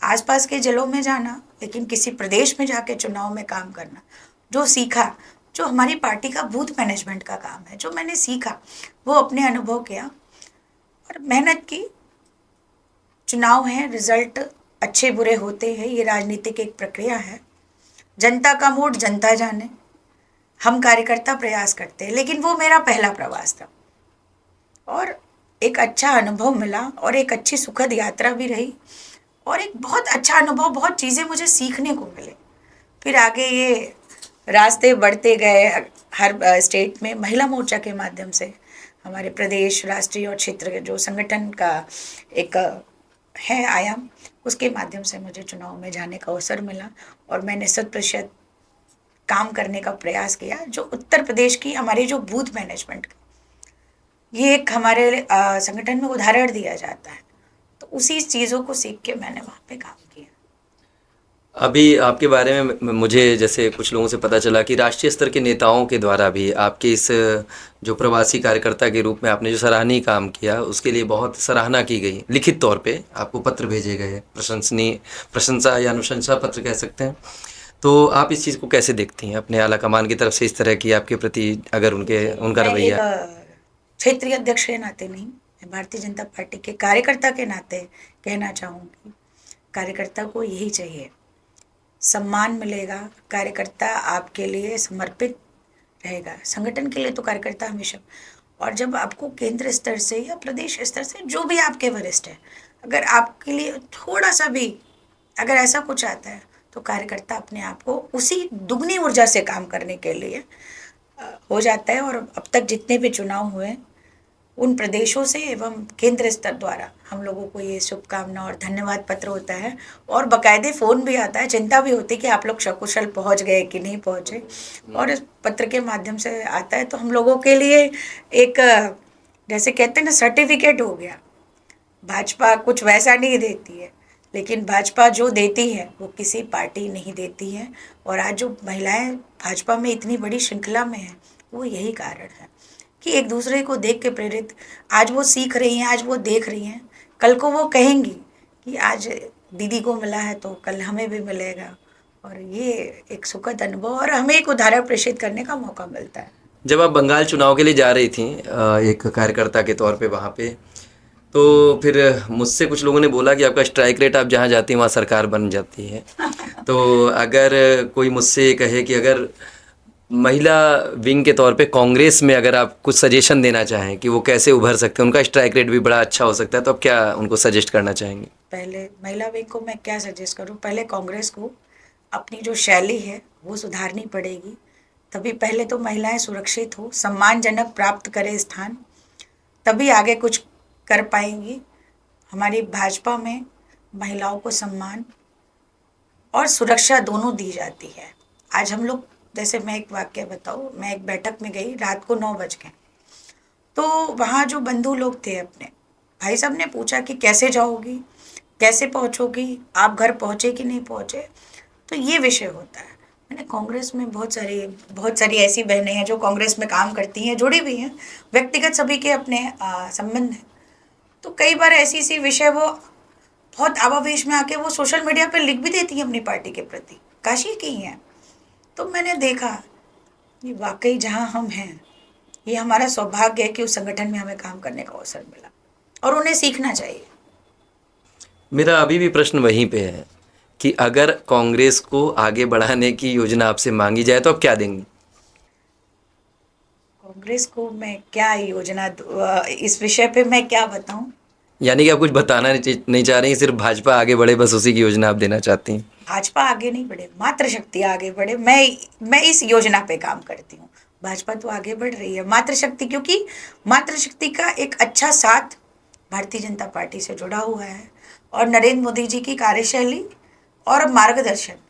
S2: आसपास के जिलों में जाना, लेकिन किसी प्रदेश में जाके चुनाव में काम करना, जो सीखा, जो हमारी पार्टी का बूथ मैनेजमेंट का काम है, जो मैंने सीखा वो अपने अनुभव किया और मेहनत की। चुनाव है, रिजल्ट अच्छे बुरे होते हैं, ये राजनीतिक एक प्रक्रिया है। जनता का मूड जनता जाने, हम कार्यकर्ता प्रयास करते हैं, लेकिन वो मेरा पहला प्रवास था और एक अच्छा अनुभव मिला और एक अच्छी सुखद यात्रा भी रही और एक बहुत अच्छा अनुभव, बहुत चीज़ें मुझे सीखने को मिले। फिर आगे ये रास्ते बढ़ते गए, हर स्टेट में महिला मोर्चा के माध्यम से हमारे प्रदेश, राष्ट्रीय और क्षेत्र के जो संगठन का एक है आयाम, उसके माध्यम से मुझे चुनाव में जाने का अवसर मिला और मैंने 100% काम करने का प्रयास किया। जो उत्तर प्रदेश की हमारी जो बूथ मैनेजमेंट का ये एक हमारे संगठन में उदाहरण दिया जाता है, तो उसी चीज़ों को सीख के मैंने वहाँ पे काम किया।
S1: अभी आपके बारे में मुझे जैसे कुछ लोगों से पता चला कि राष्ट्रीय स्तर के नेताओं के द्वारा भी आपके इस जो प्रवासी कार्यकर्ता के रूप में आपने जो सराहनीय काम किया उसके लिए बहुत सराहना की गई, लिखित तौर पे आपको पत्र भेजे गए, प्रशंसनीय, प्रशंसा या अनुशंसा पत्र कह सकते हैं। तो आप इस चीज़ को कैसे देखती हैं अपने आला कमान की तरफ से इस तरह की आपके प्रति अगर उनका
S2: मैं एक
S1: रवैया?
S2: क्षेत्रीय अध्यक्ष के नाते नहीं, मैं भारतीय जनता पार्टी के कार्यकर्ता के नाते कहना चाहूँगी, कार्यकर्ता को यही चाहिए, सम्मान मिलेगा, कार्यकर्ता आपके लिए समर्पित रहेगा। संगठन के लिए तो कार्यकर्ता हमेशा, और जब आपको केंद्र स्तर से या प्रदेश स्तर से जो भी आपके वरिष्ठ है, अगर आपके लिए थोड़ा सा भी अगर ऐसा कुछ आता है तो कार्यकर्ता अपने आप को उसी दुगनी ऊर्जा से काम करने के लिए हो जाता है। और अब तक जितने भी चुनाव हुए उन प्रदेशों से एवं केंद्र स्तर द्वारा हम लोगों को ये शुभकामना और धन्यवाद पत्र होता है और बाकायदे फ़ोन भी आता है, चिंता भी होती है कि आप लोग सकुशल पहुंच गए कि नहीं पहुंचे, और इस पत्र के माध्यम से आता है तो हम लोगों के लिए एक जैसे कहते हैं ना सर्टिफिकेट हो गया। भाजपा कुछ वैसा नहीं देती है, लेकिन भाजपा जो देती है वो किसी पार्टी नहीं देती है। और आज जो महिलाएं भाजपा में इतनी बड़ी श्रृंखला में हैं वो यही कारण है कि एक दूसरे को देख के प्रेरित, आज वो सीख रही हैं, आज वो देख रही हैं, कल को वो कहेंगी कि आज दीदी को मिला है तो कल हमें भी मिलेगा। और ये एक सुखद अनुभव और हमें एक उदाहरण प्रेषित करने का मौका मिलता है।
S1: जब आप बंगाल चुनाव के लिए जा रही थी एक कार्यकर्ता के तौर पे वहाँ पे, तो फिर मुझसे कुछ लोगों ने बोला कि आपका स्ट्राइक रेट आप जहाँ जाती हैं वहाँ सरकार बन जाती है। तो अगर कोई मुझसे कहे कि अगर महिला विंग के तौर पे कांग्रेस में अगर आप कुछ सजेशन देना चाहें कि वो कैसे उभर सकते हैं, उनका स्ट्राइक रेट भी बड़ा अच्छा हो सकता है, तो आप क्या उनको सजेस्ट करना चाहेंगे?
S2: पहले महिला विंग को मैं क्या सजेस्ट करूं, पहले कांग्रेस को अपनी जो शैली है वो सुधारनी पड़ेगी, तभी पहले तो महिलाएं सुरक्षित हो, सम्मानजनक प्राप्त करे स्थान, तभी आगे कुछ कर पाएंगी। हमारी भाजपा में महिलाओं को सम्मान और सुरक्षा दोनों दी जाती है। आज हम लोग, जैसे मैं एक वाक्य बताऊँ, मैं एक बैठक में गई, रात को 9 बज गए, तो वहाँ जो बंधु लोग थे अपने, भाई साहब ने पूछा कि कैसे जाओगी, कैसे पहुँचोगी, आप घर पहुँचे कि नहीं पहुँचे, तो ये विषय होता है। मैंने कांग्रेस में बहुत सारी ऐसी बहनें हैं जो कांग्रेस में काम करती हैं, जुड़ी भी हैं, व्यक्तिगत सभी के अपने संबंध हैं, तो कई बार ऐसी सी विषय वो बहुत आवावेश में आके वो सोशल मीडिया पर लिख भी देती हैं अपनी पार्टी के प्रति, काशी की हैं। तो मैंने देखा कि वाकई जहाँ हम हैं ये हमारा सौभाग्य है कि उस संगठन में हमें काम करने का अवसर मिला और उन्हें सीखना चाहिए।
S1: मेरा अभी भी प्रश्न वहीं पे है कि अगर कांग्रेस को आगे बढ़ाने की योजना आपसे मांगी जाए तो आप क्या देंगे?
S2: कांग्रेस को मैं क्या योजना इस विषय पे मैं क्या बताऊं।
S1: यानी कि आप कुछ बताना नहीं चाह रही हैं, सिर्फ भाजपा आगे बढ़े बस उसी की योजना आप देना चाहती हैं?
S2: भाजपा आगे नहीं बढ़े, मातृशक्ति आगे बढ़े, मैं इस योजना पे काम करती हूँ। भाजपा तो आगे बढ़ रही है, मातृशक्ति, क्योंकि मातृशक्ति का एक अच्छा साथ भारतीय जनता पार्टी से जुड़ा हुआ है और नरेंद्र मोदी जी की कार्यशैली और मार्गदर्शन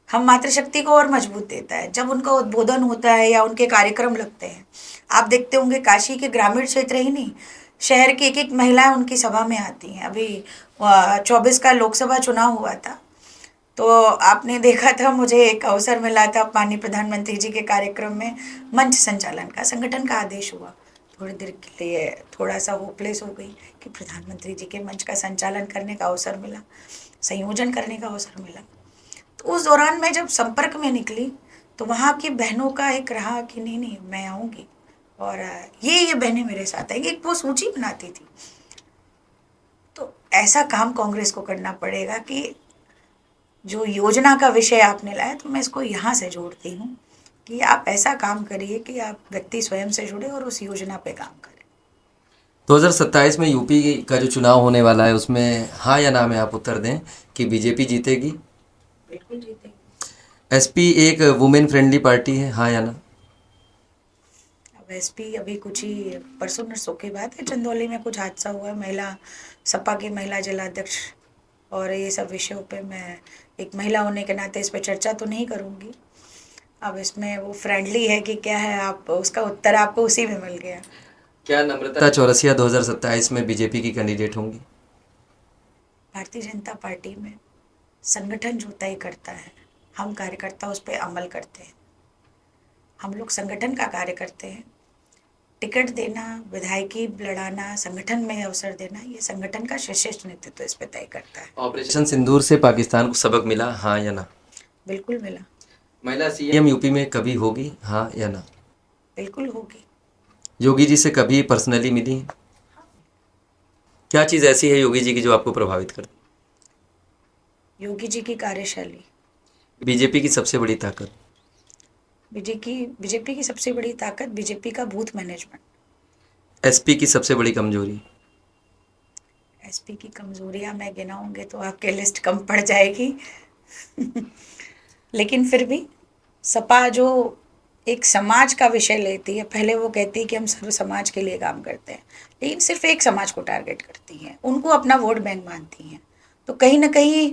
S2: हम मातृशक्ति को और मजबूत देता है। जब उनका उद्बोधन होता है या उनके कार्यक्रम लगते हैं, आप देखते होंगे काशी के ग्रामीण क्षेत्र ही नहीं, शहर की एक एक महिलाएं उनकी सभा में आती हैं। अभी 24 का लोकसभा चुनाव हुआ था, तो आपने देखा था, मुझे एक अवसर मिला था माननीय प्रधानमंत्री जी के कार्यक्रम में मंच संचालन का, संगठन का आदेश हुआ। थोड़ी देर के लिए थोड़ा सा होपलेस हो गई कि प्रधानमंत्री जी के मंच का संचालन करने का अवसर मिला, संयोजन करने का अवसर मिला। तो उस दौरान मैं जब संपर्क में निकली तो वहाँ की बहनों का एक रहा कि नहीं नहीं मैं आऊँगी, और ये बहनें मेरे साथ आएंगी, एक वो सूची बनाती थी। तो ऐसा काम कांग्रेस को करना पड़ेगा कि जो योजना का विषय आपने लाया तो मैं इसको यहाँ से जोड़ती हूँ कि आप ऐसा काम करिए कि आप व्यक्ति स्वयं से जुड़े और उस योजना पे काम करें।
S1: 2027 में यूपी का जो चुनाव होने वाला है उसमें हाँ या ना में आप उत्तर दें कि बीजेपी जीतेगी।
S2: बिल्कुल जीतेंगे।
S1: एसपी एक वुमेन फ्रेंडली पार्टी है, हाँ या ना?
S2: अब एसपी अभी कुछ ही परसों नरसों की बात है, चंदौली में कुछ हादसा हुआ, महिला सपा की महिला जिलाध्यक्ष, और ये सब विषयों पे मैं एक महिला होने के नाते इस पे चर्चा तो नहीं करूँगी। अब इसमें वो फ्रेंडली है कि क्या है, आप उसका उत्तर आपको उसी में मिल गया।
S1: क्या नम्रता चौरसिया 2027 में बीजेपी की कैंडिडेट होंगी?
S2: भारतीय जनता पार्टी में संगठन जो तय करता है, हम कार्यकर्ता उस पर अमल करते हैं। हम लोग संगठन का कार्य करते हैं। टिकट देना, विधायकी लड़ाना, संगठन में अवसर देना, ये संगठन का शीर्ष नेतृत्व इस पे तय करता है।
S1: ऑपरेशन सिंदूर से पाकिस्तान को सबक मिला, हाँ या ना?
S2: बिल्कुल मिला।
S1: महिला सीएम यूपी में कभी होगी, हाँ या ना?
S2: बिल्कुल होगी।
S1: योगी जी से कभी पर्सनली मिली हैं? क्या चीज़ ऐसी है योगी जी की जो आपको प्रभावित करती?
S2: योगी जी की कार्यशैली।
S1: बीजेपी की सबसे बड़ी ताकत?
S2: बीजेपी की सबसे बड़ी ताकत बीजेपी का बूथ मैनेजमेंट।
S1: एसपी की सबसे बड़ी कमजोरी?
S2: एसपी की कमजोरियां मैं गिनाऊंगे तो आपके लिस्ट कम पड़ जाएगी। लेकिन फिर भी सपा जो एक समाज का विषय लेती है, पहले वो कहती है कि हम सर्व समाज के लिए काम करते हैं, लेकिन सिर्फ एक समाज को टारगेट करती हैं, उनको अपना वोट बैंक मानती हैं, तो कहीं ना कहीं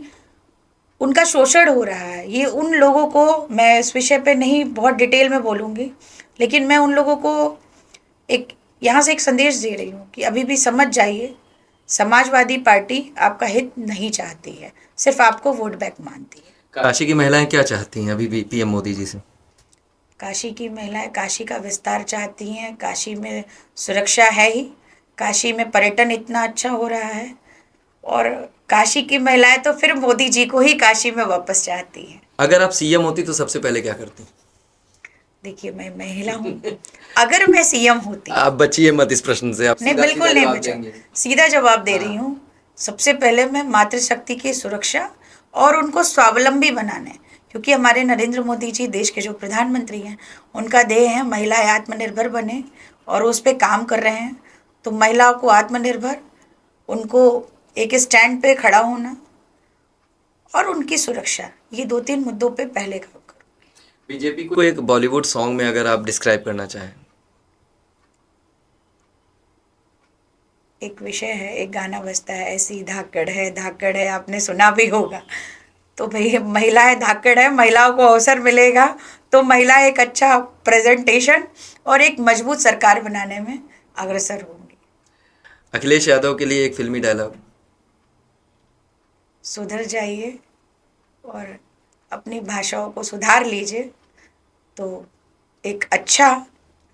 S2: उनका शोषण हो रहा है। ये उन लोगों को, मैं इस विषय पे नहीं बहुत डिटेल में बोलूँगी, लेकिन मैं उन लोगों को एक यहाँ से एक संदेश दे रही हूँ कि अभी भी समझ जाइए, समाजवादी पार्टी आपका हित नहीं चाहती है, सिर्फ आपको वोट बैंक मानती है।
S1: काशी की महिलाएं क्या चाहती हैं अभी भी पीएम मोदी जी से?
S2: काशी की महिलाएं काशी का विस्तार चाहती हैं। काशी में सुरक्षा है ही, काशी में पर्यटन इतना अच्छा हो रहा है, और काशी की महिलाएं तो फिर मोदी जी को ही काशी में वापस चाहती हैं।
S1: अगर आप सीएम होती तो सबसे पहले क्या करती?
S2: देखिए, मैं महिला हूँ। अगर मैं सीएम होती,
S1: आप बचिए मत इस प्रश्न से, आप
S2: नहीं
S1: सीधा
S2: बिल्कुल
S1: सीधा
S2: नहीं
S1: जवाब
S2: बचा,
S1: देंगे।
S2: सीधा जवाब दे रही हूँ। सबसे पहले मैं मातृशक्ति की सुरक्षा और उनको स्वावलंबी बनाने, क्योंकि हमारे नरेंद्र मोदी जी देश के जो प्रधानमंत्री हैं, उनका ध्येय है महिलाएं आत्मनिर्भर बने, और उस पर काम कर रहे हैं। तो महिलाओं को आत्मनिर्भर, उनको एक स्टैंड पे खड़ा होना और उनकी सुरक्षा, ये 2-3 मुद्दों पे पहले काम करो।
S1: बीजेपी को एक बॉलीवुड सॉन्ग में अगर आप डिस्क्राइब करना चाहें?
S2: एक विषय है, एक गाना बजता है, ऐसी धाकड़ है, आपने सुना भी होगा। तो भाई महिलाएं धाकड़ है, महिलाओं को अवसर मिलेगा तो महिलाएं एक अच्छा प्रेजेंटेशन और एक मजबूत सरकार बनाने में अग्रसर होंगी।
S1: अखिलेश यादव के लिए एक फिल्मी डायलॉग?
S2: सुधर जाइए और अपनी भाषाओं को सुधार लीजिए, तो एक अच्छा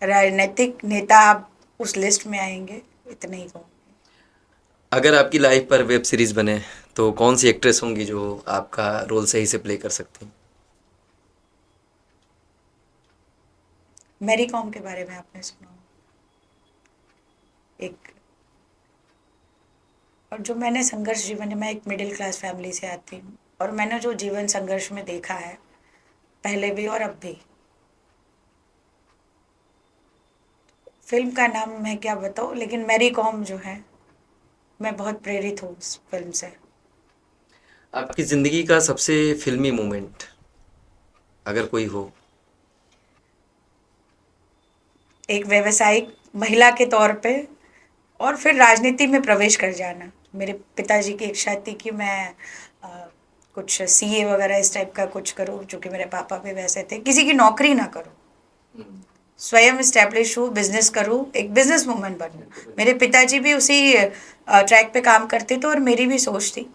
S2: राजनीतिक नेता आप उस लिस्ट में आएंगे, इतना ही कहूँगी।
S1: अगर आपकी लाइफ पर वेब सीरीज बने तो कौन सी एक्ट्रेस होंगी जो आपका रोल सही से प्ले कर सकती हैं?
S2: मैरी कॉम के बारे में आपने सुना होगा। एक, और जो मैंने संघर्ष जीवन में, मैं एक मिडिल क्लास फैमिली से आती हूँ, और मैंने जो जीवन संघर्ष में देखा है पहले भी और अब भी, फिल्म का नाम मैं क्या बताऊँ, लेकिन मैरी कॉम जो है, मैं बहुत प्रेरित हूँ उस फिल्म से।
S1: आपकी ज़िंदगी का सबसे फिल्मी मोमेंट अगर कोई हो?
S2: एक व्यवसायिक महिला के तौर पे, और फिर राजनीति में प्रवेश कर जाना। मेरे पिताजी की इच्छा थी कि मैं कुछ सीए वगैरह इस टाइप का कुछ करूँ, चूँकि मेरे पापा भी वैसे थे, किसी की नौकरी ना करूँ, स्वयं इस्टेब्लिश हूँ, बिजनेस करूँ, एक बिजनेस वूमन बनूँ। मेरे पिताजी भी उसी ट्रैक पे काम करते थे, और मेरी भी सोच थी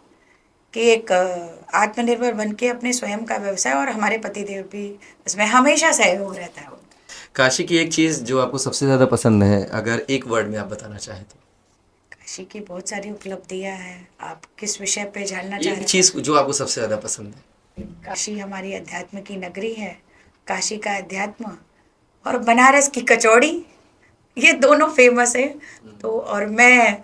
S2: कि एक आत्मनिर्भर बन के अपने स्वयं का व्यवसाय, और हमारे पतिदेव भी इसमें हमेशा सहयोग रहता है उनका।
S1: काशी की एक चीज़ जो आपको सबसे ज़्यादा पसंद है, अगर एक वर्ड में आप बताना चाहें तो?
S2: काशी की बहुत सारी उपलब्धियां हैं। आप किस विषय पे जानना चाह
S1: एक
S2: रहे
S1: चीज़ जो आपको सबसे ज़्यादा पसंद है?
S2: हैं? काशी हमारी अध्यात्म की नगरी है। काशी का अध्यात्म और बनारस की कचौड़ी, ये दोनों फेमस है। तो और मैं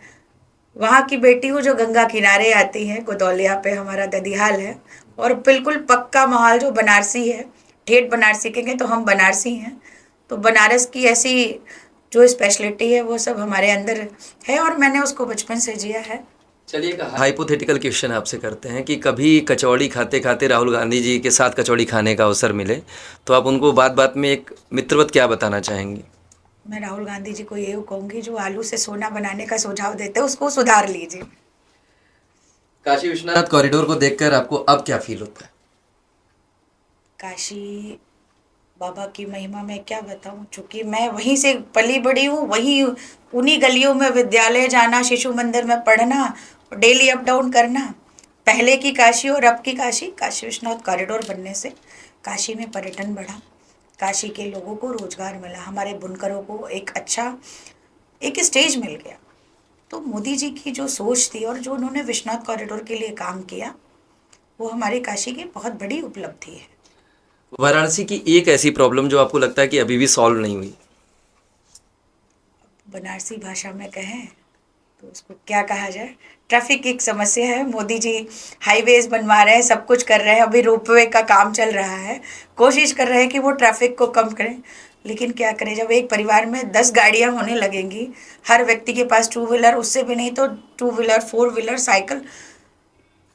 S2: वहाँ की बेटी हूँ जो गंगा किनारे आती है, गोदौलिया पे हमारा ददिहाल है, और बिल्कुल पक्का माहौल जो बनारसी है, ठेठ बनारसी कहेंगे तो हम बनारसी हैं। तो बनारस की ऐसी जो स्पेशलिटी है वो सब हमारे अंदर है और मैंने उसको बचपन से जिया है।
S1: चलिए एक हाइपोथेटिकल क्वेश्चन आपसे करते हैं कि कभी कचौड़ी खाते खाते राहुल गांधी जी के साथ कचौड़ी खाने का अवसर मिले तो आप उनको बात बात में एक मित्रवत क्या बताना चाहेंगी?
S2: मैं राहुल गांधी जी को ये कहूँगी, जो आलू से सोना बनाने का सुझाव देते हैं उसको सुधार लीजिए।
S1: काशी विश्वनाथ कॉरिडोर को देखकर आपको अब क्या फील होता है?
S2: काशी बाबा की महिमा मैं क्या बताऊं, चूंकि मैं वहीं से पली बड़ी हूँ, वहीं उन्हीं गलियों में विद्यालय जाना, शिशु मंदिर में पढ़ना और डेली अप डाउन करना। पहले की काशी और अब की काशी, काशी विश्वनाथ कॉरिडोर बनने से काशी में पर्यटन बढ़ा, काशी के लोगों को रोजगार मिला, हमारे बुनकरों को एक अच्छा एक स्टेज मिल गया। तो मोदी जी की जो सोच थी और जो उन्होंने विश्वनाथ कॉरिडोर के लिए काम किया, वो हमारे काशी की बहुत बड़ी उपलब्धि है।
S1: वाराणसी की एक ऐसी प्रॉब्लम जो आपको लगता है कि अभी भी सॉल्व नहीं हुई?
S2: बनारसी भाषा में कहें तो उसको क्या कहा जाए, ट्रैफिक की एक समस्या है। मोदी जी हाईवेज बनवा रहे हैं, सब कुछ कर रहे हैं, अभी रोपवे का काम चल रहा है, कोशिश कर रहे हैं कि वो ट्रैफिक को कम करें। लेकिन क्या करें, जब एक परिवार में 10 गाड़ियां होने लगेंगी, हर व्यक्ति के पास टू व्हीलर, उससे भी नहीं तो two wheeler, four wheeler, cycle,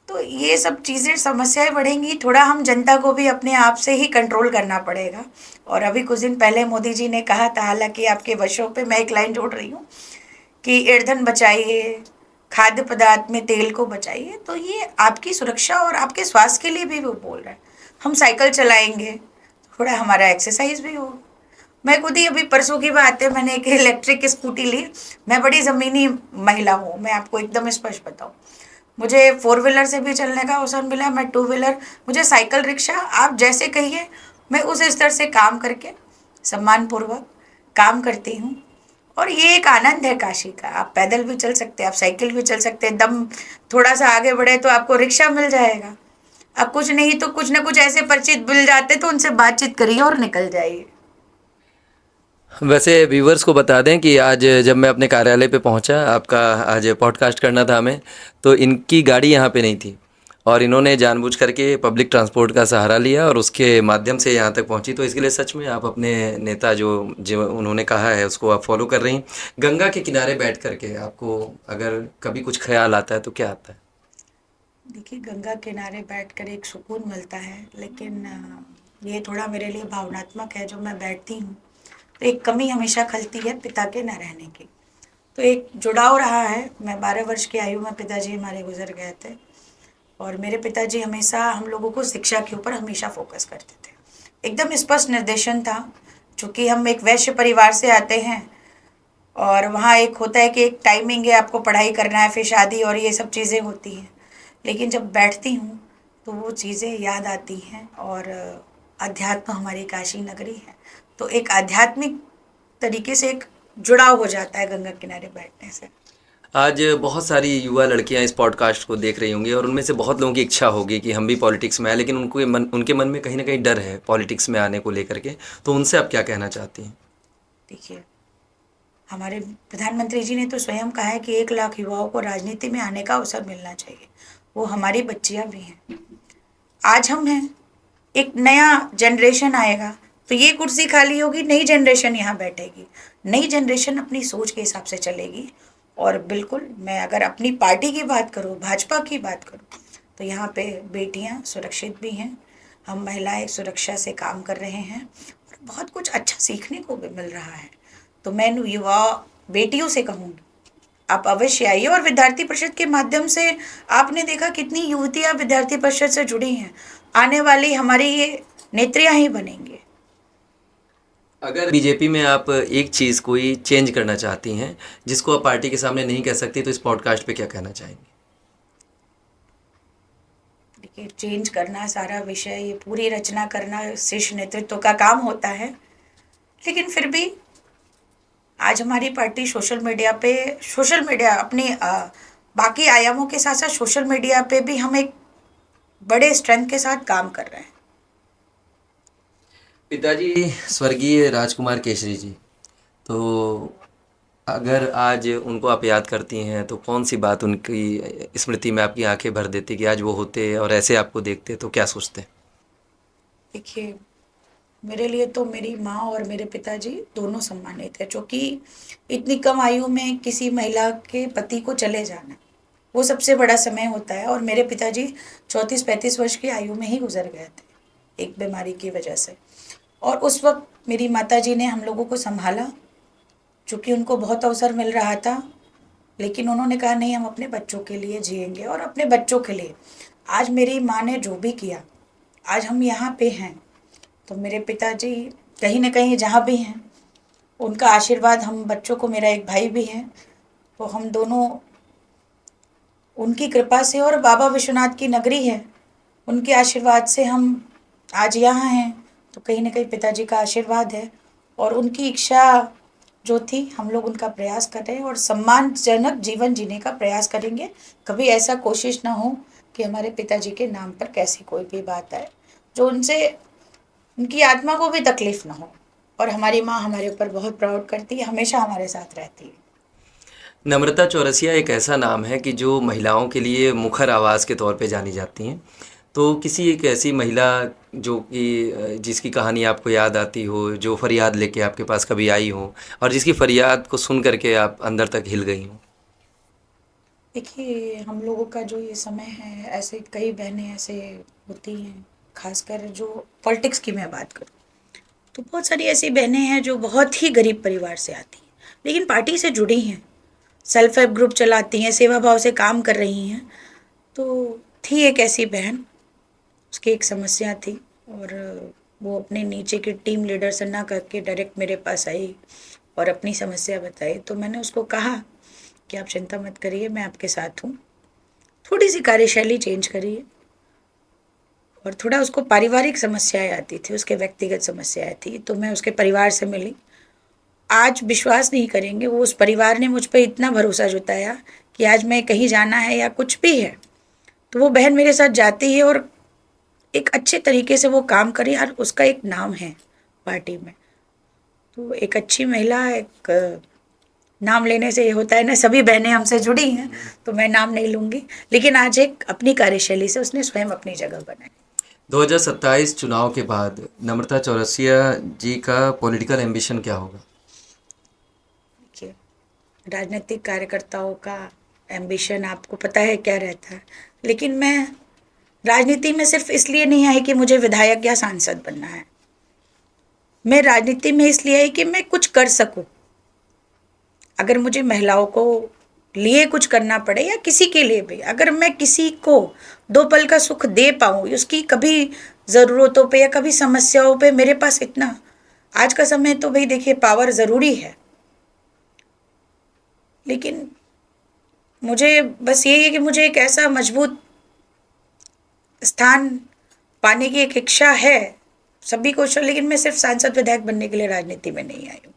S2: तो ये सब चीज़ें समस्याएं बढ़ेंगी। थोड़ा हम जनता को भी अपने आप से ही कंट्रोल करना पड़ेगा। और अभी कुछ दिन पहले मोदी जी ने कहा था, हालांकि आपके वर्षों पे मैं एक लाइन जोड़ रही हूँ कि ईंधन बचाइए, खाद्य पदार्थ में तेल को बचाइए, तो ये आपकी सुरक्षा और आपके स्वास्थ्य के लिए भी वो बोल रहे हैं। हम साइकिल चलाएंगे, थोड़ा हमारा एक्सरसाइज भी होगा। मैं खुद ही अभी परसों की बात है, मैंने एक इलेक्ट्रिक स्कूटी ली। मैं बड़ी ज़मीनी महिला हूँ, मैं आपको एकदम स्पष्ट बताऊँ, मुझे फोर व्हीलर से भी चलने का अवसर मिला, मैं टू व्हीलर, मुझे साइकिल, रिक्शा, आप जैसे कहिए, मैं उस स्तर से काम करके सम्मानपूर्वक काम करती हूँ। और ये एक आनंद है काशी का। आप पैदल भी चल सकते हैं, आप साइकिल भी चल सकते हैं, दम थोड़ा सा आगे बढ़े तो आपको रिक्शा मिल जाएगा। अब कुछ नहीं तो कुछ ना कुछ ऐसे परिचित मिल जाते तो उनसे बातचीत करिए और निकल जाइए।
S1: वैसे व्यूवर्स को बता दें कि आज जब मैं अपने कार्यालय पे पहुंचा, आपका आज पॉडकास्ट करना था हमें, तो इनकी गाड़ी यहाँ पे नहीं थी और इन्होंने जानबूझ करके पब्लिक ट्रांसपोर्ट का सहारा लिया और उसके माध्यम से यहाँ तक पहुँची। तो इसके लिए सच में आप अपने नेता जो जो उन्होंने कहा है उसको आप फॉलो कर रही हैं। गंगा के किनारे बैठ करके आपको अगर कभी कुछ ख्याल आता है तो क्या आता है?
S2: देखिए, गंगा किनारे बैठकर एक सुकून मिलता है, लेकिन ये थोड़ा मेरे लिए भावनात्मक है। जो मैं बैठती हूँ तो एक कमी हमेशा खलती है पिता के न रहने की। तो एक जुड़ाव रहा है। मैं 12 वर्ष की आयु में पिताजी हमारे गुजर गए थे और मेरे पिताजी हमेशा हम लोगों को शिक्षा के ऊपर हमेशा फोकस करते थे। एकदम स्पष्ट निर्देशन था। चूँकि हम एक वैश्य परिवार से आते हैं और वहाँ एक होता है कि एक टाइमिंग है, आपको पढ़ाई करना है, फिर शादी और ये सब चीज़ें होती हैं। लेकिन जब बैठती हूँ तो वो चीज़ें याद आती हैं और अध्यात्म हमारी काशी नगरी है, तो एक आध्यात्मिक तरीके से एक जुड़ाव हो जाता है गंगा किनारे बैठने से।
S1: आज बहुत सारी युवा लड़कियां इस पॉडकास्ट को देख रही होंगी और उनमें से बहुत लोगों की इच्छा होगी कि हम भी पॉलिटिक्स में आए, लेकिन उनके मन में कहीं ना कहीं डर है पॉलिटिक्स में आने को लेकर के। तो उनसे आप क्या कहना चाहती हैं?
S2: देखिए, हमारे प्रधानमंत्री जी ने तो स्वयं कहा है कि 1 लाख युवाओं को राजनीति में आने का अवसर मिलना चाहिए। वो हमारी बच्चियां भी हैं, आज हम हैं, एक नया जनरेशन आएगा तो ये कुर्सी खाली होगी, नई जनरेशन यहाँ बैठेगी, नई जनरेशन अपनी सोच के हिसाब से चलेगी। और बिल्कुल, मैं अगर अपनी पार्टी की बात करूँ, भाजपा की बात करूँ, तो यहाँ पे बेटियाँ सुरक्षित भी हैं, हम महिलाएं सुरक्षा से काम कर रहे हैं और बहुत कुछ अच्छा सीखने को भी मिल रहा है। तो मैं युवा बेटियों से कहूँगी, आप अवश्य आइए। और विद्यार्थी परिषद के माध्यम से आपने देखा कितनी युवतियां विद्यार्थी परिषद से जुड़ी हैं, आने वाली हमारी ये नेत्रियां ही बनेंगी।
S1: अगर बीजेपी में आप एक चीज़ कोई चेंज करना चाहती हैं जिसको आप पार्टी के सामने नहीं कह सकती, तो इस पॉडकास्ट पे क्या कहना चाहेंगी?
S2: देखिए, चेंज करना सारा विषय, ये पूरी रचना करना शीर्ष नेतृत्व का काम होता है। लेकिन फिर भी आज हमारी पार्टी सोशल मीडिया अपनी बाकी आयामों के साथ साथ सोशल मीडिया पे भी हम एक बड़े स्ट्रेंथ के साथ काम कर रहे हैं।
S1: पिताजी स्वर्गीय राजकुमार केसरी जी, तो अगर आज उनको आप याद करती हैं तो कौन सी बात उनकी स्मृति में आपकी आंखें भर देती कि आज वो होते और ऐसे आपको देखते तो क्या सोचते?
S2: देखिए, मेरे लिए तो मेरी माँ और मेरे पिताजी दोनों सम्मानित है, क्योंकि इतनी कम आयु में किसी महिला के पति को चले जाना, वो सबसे बड़ा समय होता है। और मेरे पिताजी 34-35 वर्ष की आयु में ही गुजर गए थे एक बीमारी की वजह से। और उस वक्त मेरी माताजी ने हम लोगों को संभाला, चूँकि उनको बहुत अवसर मिल रहा था, लेकिन उन्होंने कहा नहीं, हम अपने बच्चों के लिए जिएंगे और अपने बच्चों के लिए। आज मेरी माँ ने जो भी किया, आज हम यहाँ पे हैं। तो मेरे पिताजी कहीं ना कहीं जहाँ भी हैं, उनका आशीर्वाद हम बच्चों को, मेरा एक भाई भी है, तो हम दोनों उनकी कृपा से, और बाबा विश्वनाथ की नगरी है, उनके आशीर्वाद से हम आज यहाँ हैं। तो कहीं ना कहीं पिताजी का आशीर्वाद है, और उनकी इच्छा जो थी, हम लोग उनका प्रयास कर रहे हैं और सम्मानजनक जीवन जीने का प्रयास करेंगे। कभी ऐसा कोशिश ना हो कि हमारे पिताजी के नाम पर कैसी कोई भी बात आए जो उनसे, उनकी आत्मा को भी तकलीफ ना हो। और हमारी माँ हमारे ऊपर बहुत प्राउड करती है, हमेशा हमारे साथ रहती है।
S1: नम्रता चौरसिया एक ऐसा नाम है कि जो महिलाओं के लिए मुखर आवाज़ के तौर पे जानी जाती हैं। तो किसी एक ऐसी महिला जो कि जिसकी कहानी आपको याद आती हो, जो फरियाद लेके आपके पास कभी आई हो और जिसकी फरियाद को सुन करके आप अंदर तक हिल गई हो?
S2: देखिए, हम लोगों का जो ये समय है, ऐसे कई बहनें ऐसे होती हैं, खासकर जो पॉलिटिक्स की मैं बात करूँ, तो बहुत सारी ऐसी बहनें हैं जो बहुत ही गरीब परिवार से आती हैं, लेकिन पार्टी से जुड़ी हैं, सेल्फ हेल्प ग्रुप चलाती हैं, सेवा भाव से काम कर रही हैं। तो थी एक ऐसी बहन, उसकी एक समस्या थी, और वो अपने नीचे की टीम लीडर से ना करके डायरेक्ट मेरे पास आई और अपनी समस्या बताई। तो मैंने उसको कहा कि आप चिंता मत करिए, मैं आपके साथ हूँ। थोड़ी सी कार्यशैली चेंज करिए, और थोड़ा उसको पारिवारिक समस्याएं आती थी, उसके व्यक्तिगत समस्याएं थी, तो मैं उसके परिवार से मिली। आज विश्वास नहीं करेंगे, वो उस परिवार ने मुझ पर इतना भरोसा जताया कि आज मैं कहीं जाना है या कुछ भी है, तो वो बहन मेरे साथ जाती है और एक अच्छे तरीके से वो काम करे, और उसका एक नाम है पार्टी में। तो एक अच्छी महिला, एक नाम लेने से ये होता है ना, सभी बहनें हमसे जुड़ी हैं, तो मैं नाम नहीं लूँगी, लेकिन आज एक अपनी कार्यशैली से उसने स्वयं अपनी जगह बनाई।
S1: 2027 चुनाव के बाद नम्रता चौरसिया जी का पॉलिटिकल एम्बिशन क्या होगा?
S2: देखिए, राजनीतिक कार्यकर्ताओं का एम्बिशन आपको पता है क्या रहता है, लेकिन मैं राजनीति में सिर्फ इसलिए नहीं आई कि मुझे विधायक या सांसद बनना है। मैं राजनीति में इसलिए आई कि मैं कुछ कर सकूं। अगर मुझे महिलाओं को लिए कुछ करना पड़े या किसी के लिए भी, अगर मैं किसी को 2 पल का सुख दे पाऊँ, उसकी कभी ज़रूरतों पे या कभी समस्याओं पे, मेरे पास इतना, आज का समय तो भाई देखिए पावर ज़रूरी है, लेकिन मुझे बस यही है कि मुझे एक ऐसा मजबूत स्थान पाने की एक इच्छा है, सभी को, लेकिन मैं सिर्फ सांसद विधायक बनने के लिए राजनीति में नहीं आई हूँ।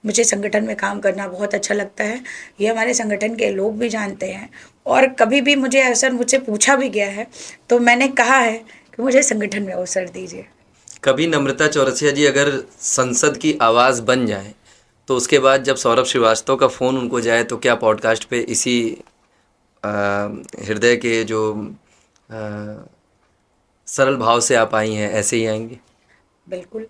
S2: मुझे संगठन में काम करना बहुत अच्छा लगता है, ये हमारे संगठन के लोग भी जानते हैं, और कभी भी मुझे अवसर मुझसे पूछा भी गया है, तो मैंने कहा है कि मुझे संगठन में अवसर दीजिए।
S1: कभी नम्रता चौरसिया जी अगर संसद की आवाज़ बन जाए तो उसके बाद जब सौरभ श्रीवास्तव का फ़ोन उनको जाए तो क्या पॉडकास्ट पे इसी हृदय के जो सरल भाव से आप आई हैं ऐसे ही आएंगी?
S2: बिल्कुल,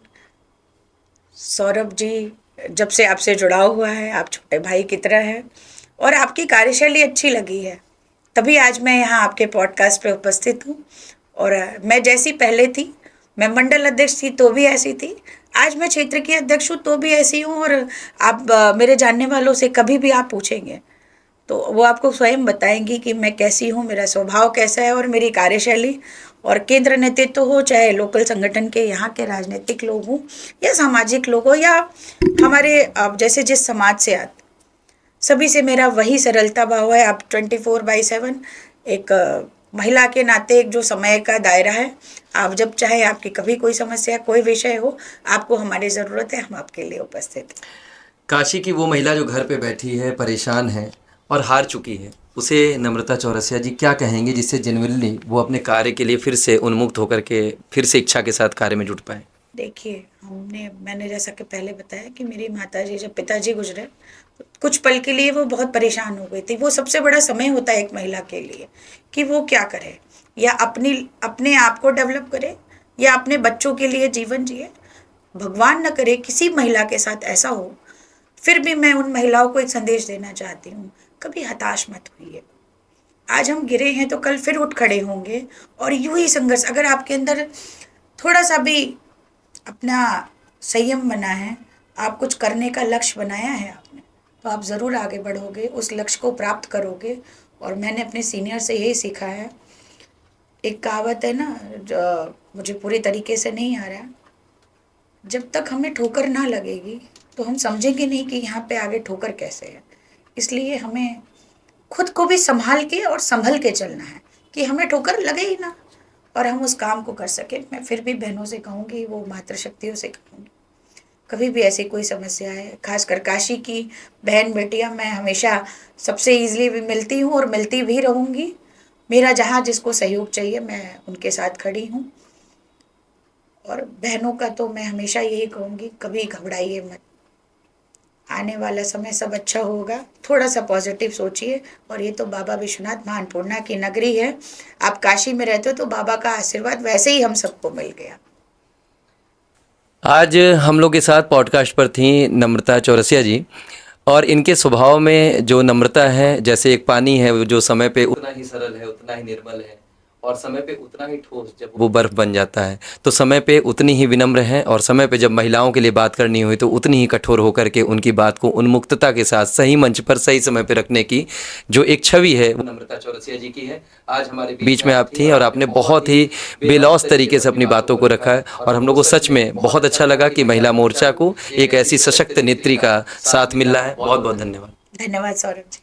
S2: सौरभ जी जब से आपसे जुड़ा हुआ है, आप छोटे भाई की तरह हैं, और आपकी कार्यशैली अच्छी लगी है, तभी आज मैं यहाँ आपके पॉडकास्ट पे उपस्थित हूँ। और मैं जैसी पहले थी, मैं मंडल अध्यक्ष थी तो भी ऐसी थी, आज मैं क्षेत्र की अध्यक्ष हूँ तो भी ऐसी हूँ। और आप मेरे जानने वालों से कभी भी आप पूछेंगे तो वो आपको स्वयं बताएंगी कि मैं कैसी हूँ, मेरा स्वभाव कैसा है, और मेरी कार्यशैली। और केंद्र नेतृत्व हो, चाहे लोकल संगठन के यहाँ के राजनीतिक लोग हों या सामाजिक लोग हो, या हमारे जैसे जिस समाज से आते, सभी से मेरा वही सरलता भाव है। आप 24/7 एक महिला के नाते एक जो समय का दायरा है, आप जब चाहे, आपकी कभी कोई समस्या, कोई विषय हो, आपको हमारी ज़रूरत है, हम आपके लिए उपस्थित हैं।
S1: काशी की वो महिला जो घर पे बैठी है, परेशान है और हार चुकी है, उसे नम्रता चौरसिया जी क्या कहेंगे जिससे जेन्युइनली वो अपने कार्य के लिए फिर से उन्मुक्त होकर के फिर से इच्छा के साथ कार्य में जुट पाए?
S2: देखिए, मैंने जैसा कि पहले बताया कि मेरी माताजी जब पिताजी गुजरे, तो कुछ पल के लिए वो बहुत परेशान हो गई थी। वो सबसे बड़ा समय होता है एक महिला के लिए कि वो क्या करे, या अपने आप को डेवलप करे या अपने बच्चों के लिए जीवन जिए। भगवान न करे किसी महिला के साथ ऐसा हो। फिर भी मैं उन महिलाओं को एक संदेश देना चाहती हूँ, कभी हताश मत होइए। आज हम गिरे हैं तो कल फिर उठ खड़े होंगे, और यूं ही संघर्ष, अगर आपके अंदर थोड़ा सा भी अपना संयम बना है, आप कुछ करने का लक्ष्य बनाया है आपने, तो आप ज़रूर आगे बढ़ोगे, उस लक्ष्य को प्राप्त करोगे। और मैंने अपने सीनियर से यही सीखा है। एक कहावत है ना, जो मुझे पूरी तरीके से नहीं आ रहा, जब तक हमें ठोकर ना लगेगी तो हम समझेंगे नहीं कि यहाँ पे आगे ठोकर कैसे है। इसलिए हमें खुद को भी संभाल के और संभल के चलना है कि हमें ठोकर लगे ही ना, और हम उस काम को कर सकें। मैं फिर भी बहनों से कहूँगी, वो मातृशक्तियों से कहूँगी, कभी भी ऐसी कोई समस्या है, खासकर काशी की बहन बेटियां, मैं हमेशा सबसे ईज़िली भी मिलती हूँ और मिलती भी रहूँगी। मेरा जहाँ जिसको सहयोग चाहिए मैं उनके साथ खड़ी हूँ। और बहनों का तो मैं हमेशा यही कहूँगी, कभी घबराइए मत, आने वाला समय सब अच्छा होगा। थोड़ा सा पॉजिटिव सोचिए। और ये तो बाबा विश्वनाथ अन्नपूर्णा की नगरी है, आप काशी में रहते हो तो बाबा का आशीर्वाद वैसे ही हम सबको मिल गया।
S1: आज हम लोग के साथ पॉडकास्ट पर थी नम्रता चौरसिया जी, और इनके स्वभाव में जो नम्रता है, जैसे एक पानी है वो जो समय पे उतना ही सरल है, उतना ही निर्मल है, और समय पे उतना ही ठोस जब वो बर्फ बन जाता है, तो समय पे उतनी ही विनम्र है, और समय पे जब महिलाओं के लिए बात करनी हुई तो उतनी ही कठोर होकर के उनकी बात को उन्मुक्तता के साथ सही मंच पर सही समय पे रखने की जो एक छवि है वो नम्रता चौरसिया जी की है। आज हमारे बीच में आप थी और आपने बहुत ही बेलौस तरीके से अपनी बातों को रखा है, और हम लोग को सच में बहुत अच्छा लगा कि महिला मोर्चा को एक ऐसी सशक्त नेत्री का साथ मिल रहा है। बहुत बहुत धन्यवाद।
S2: धन्यवाद सौरभ जी।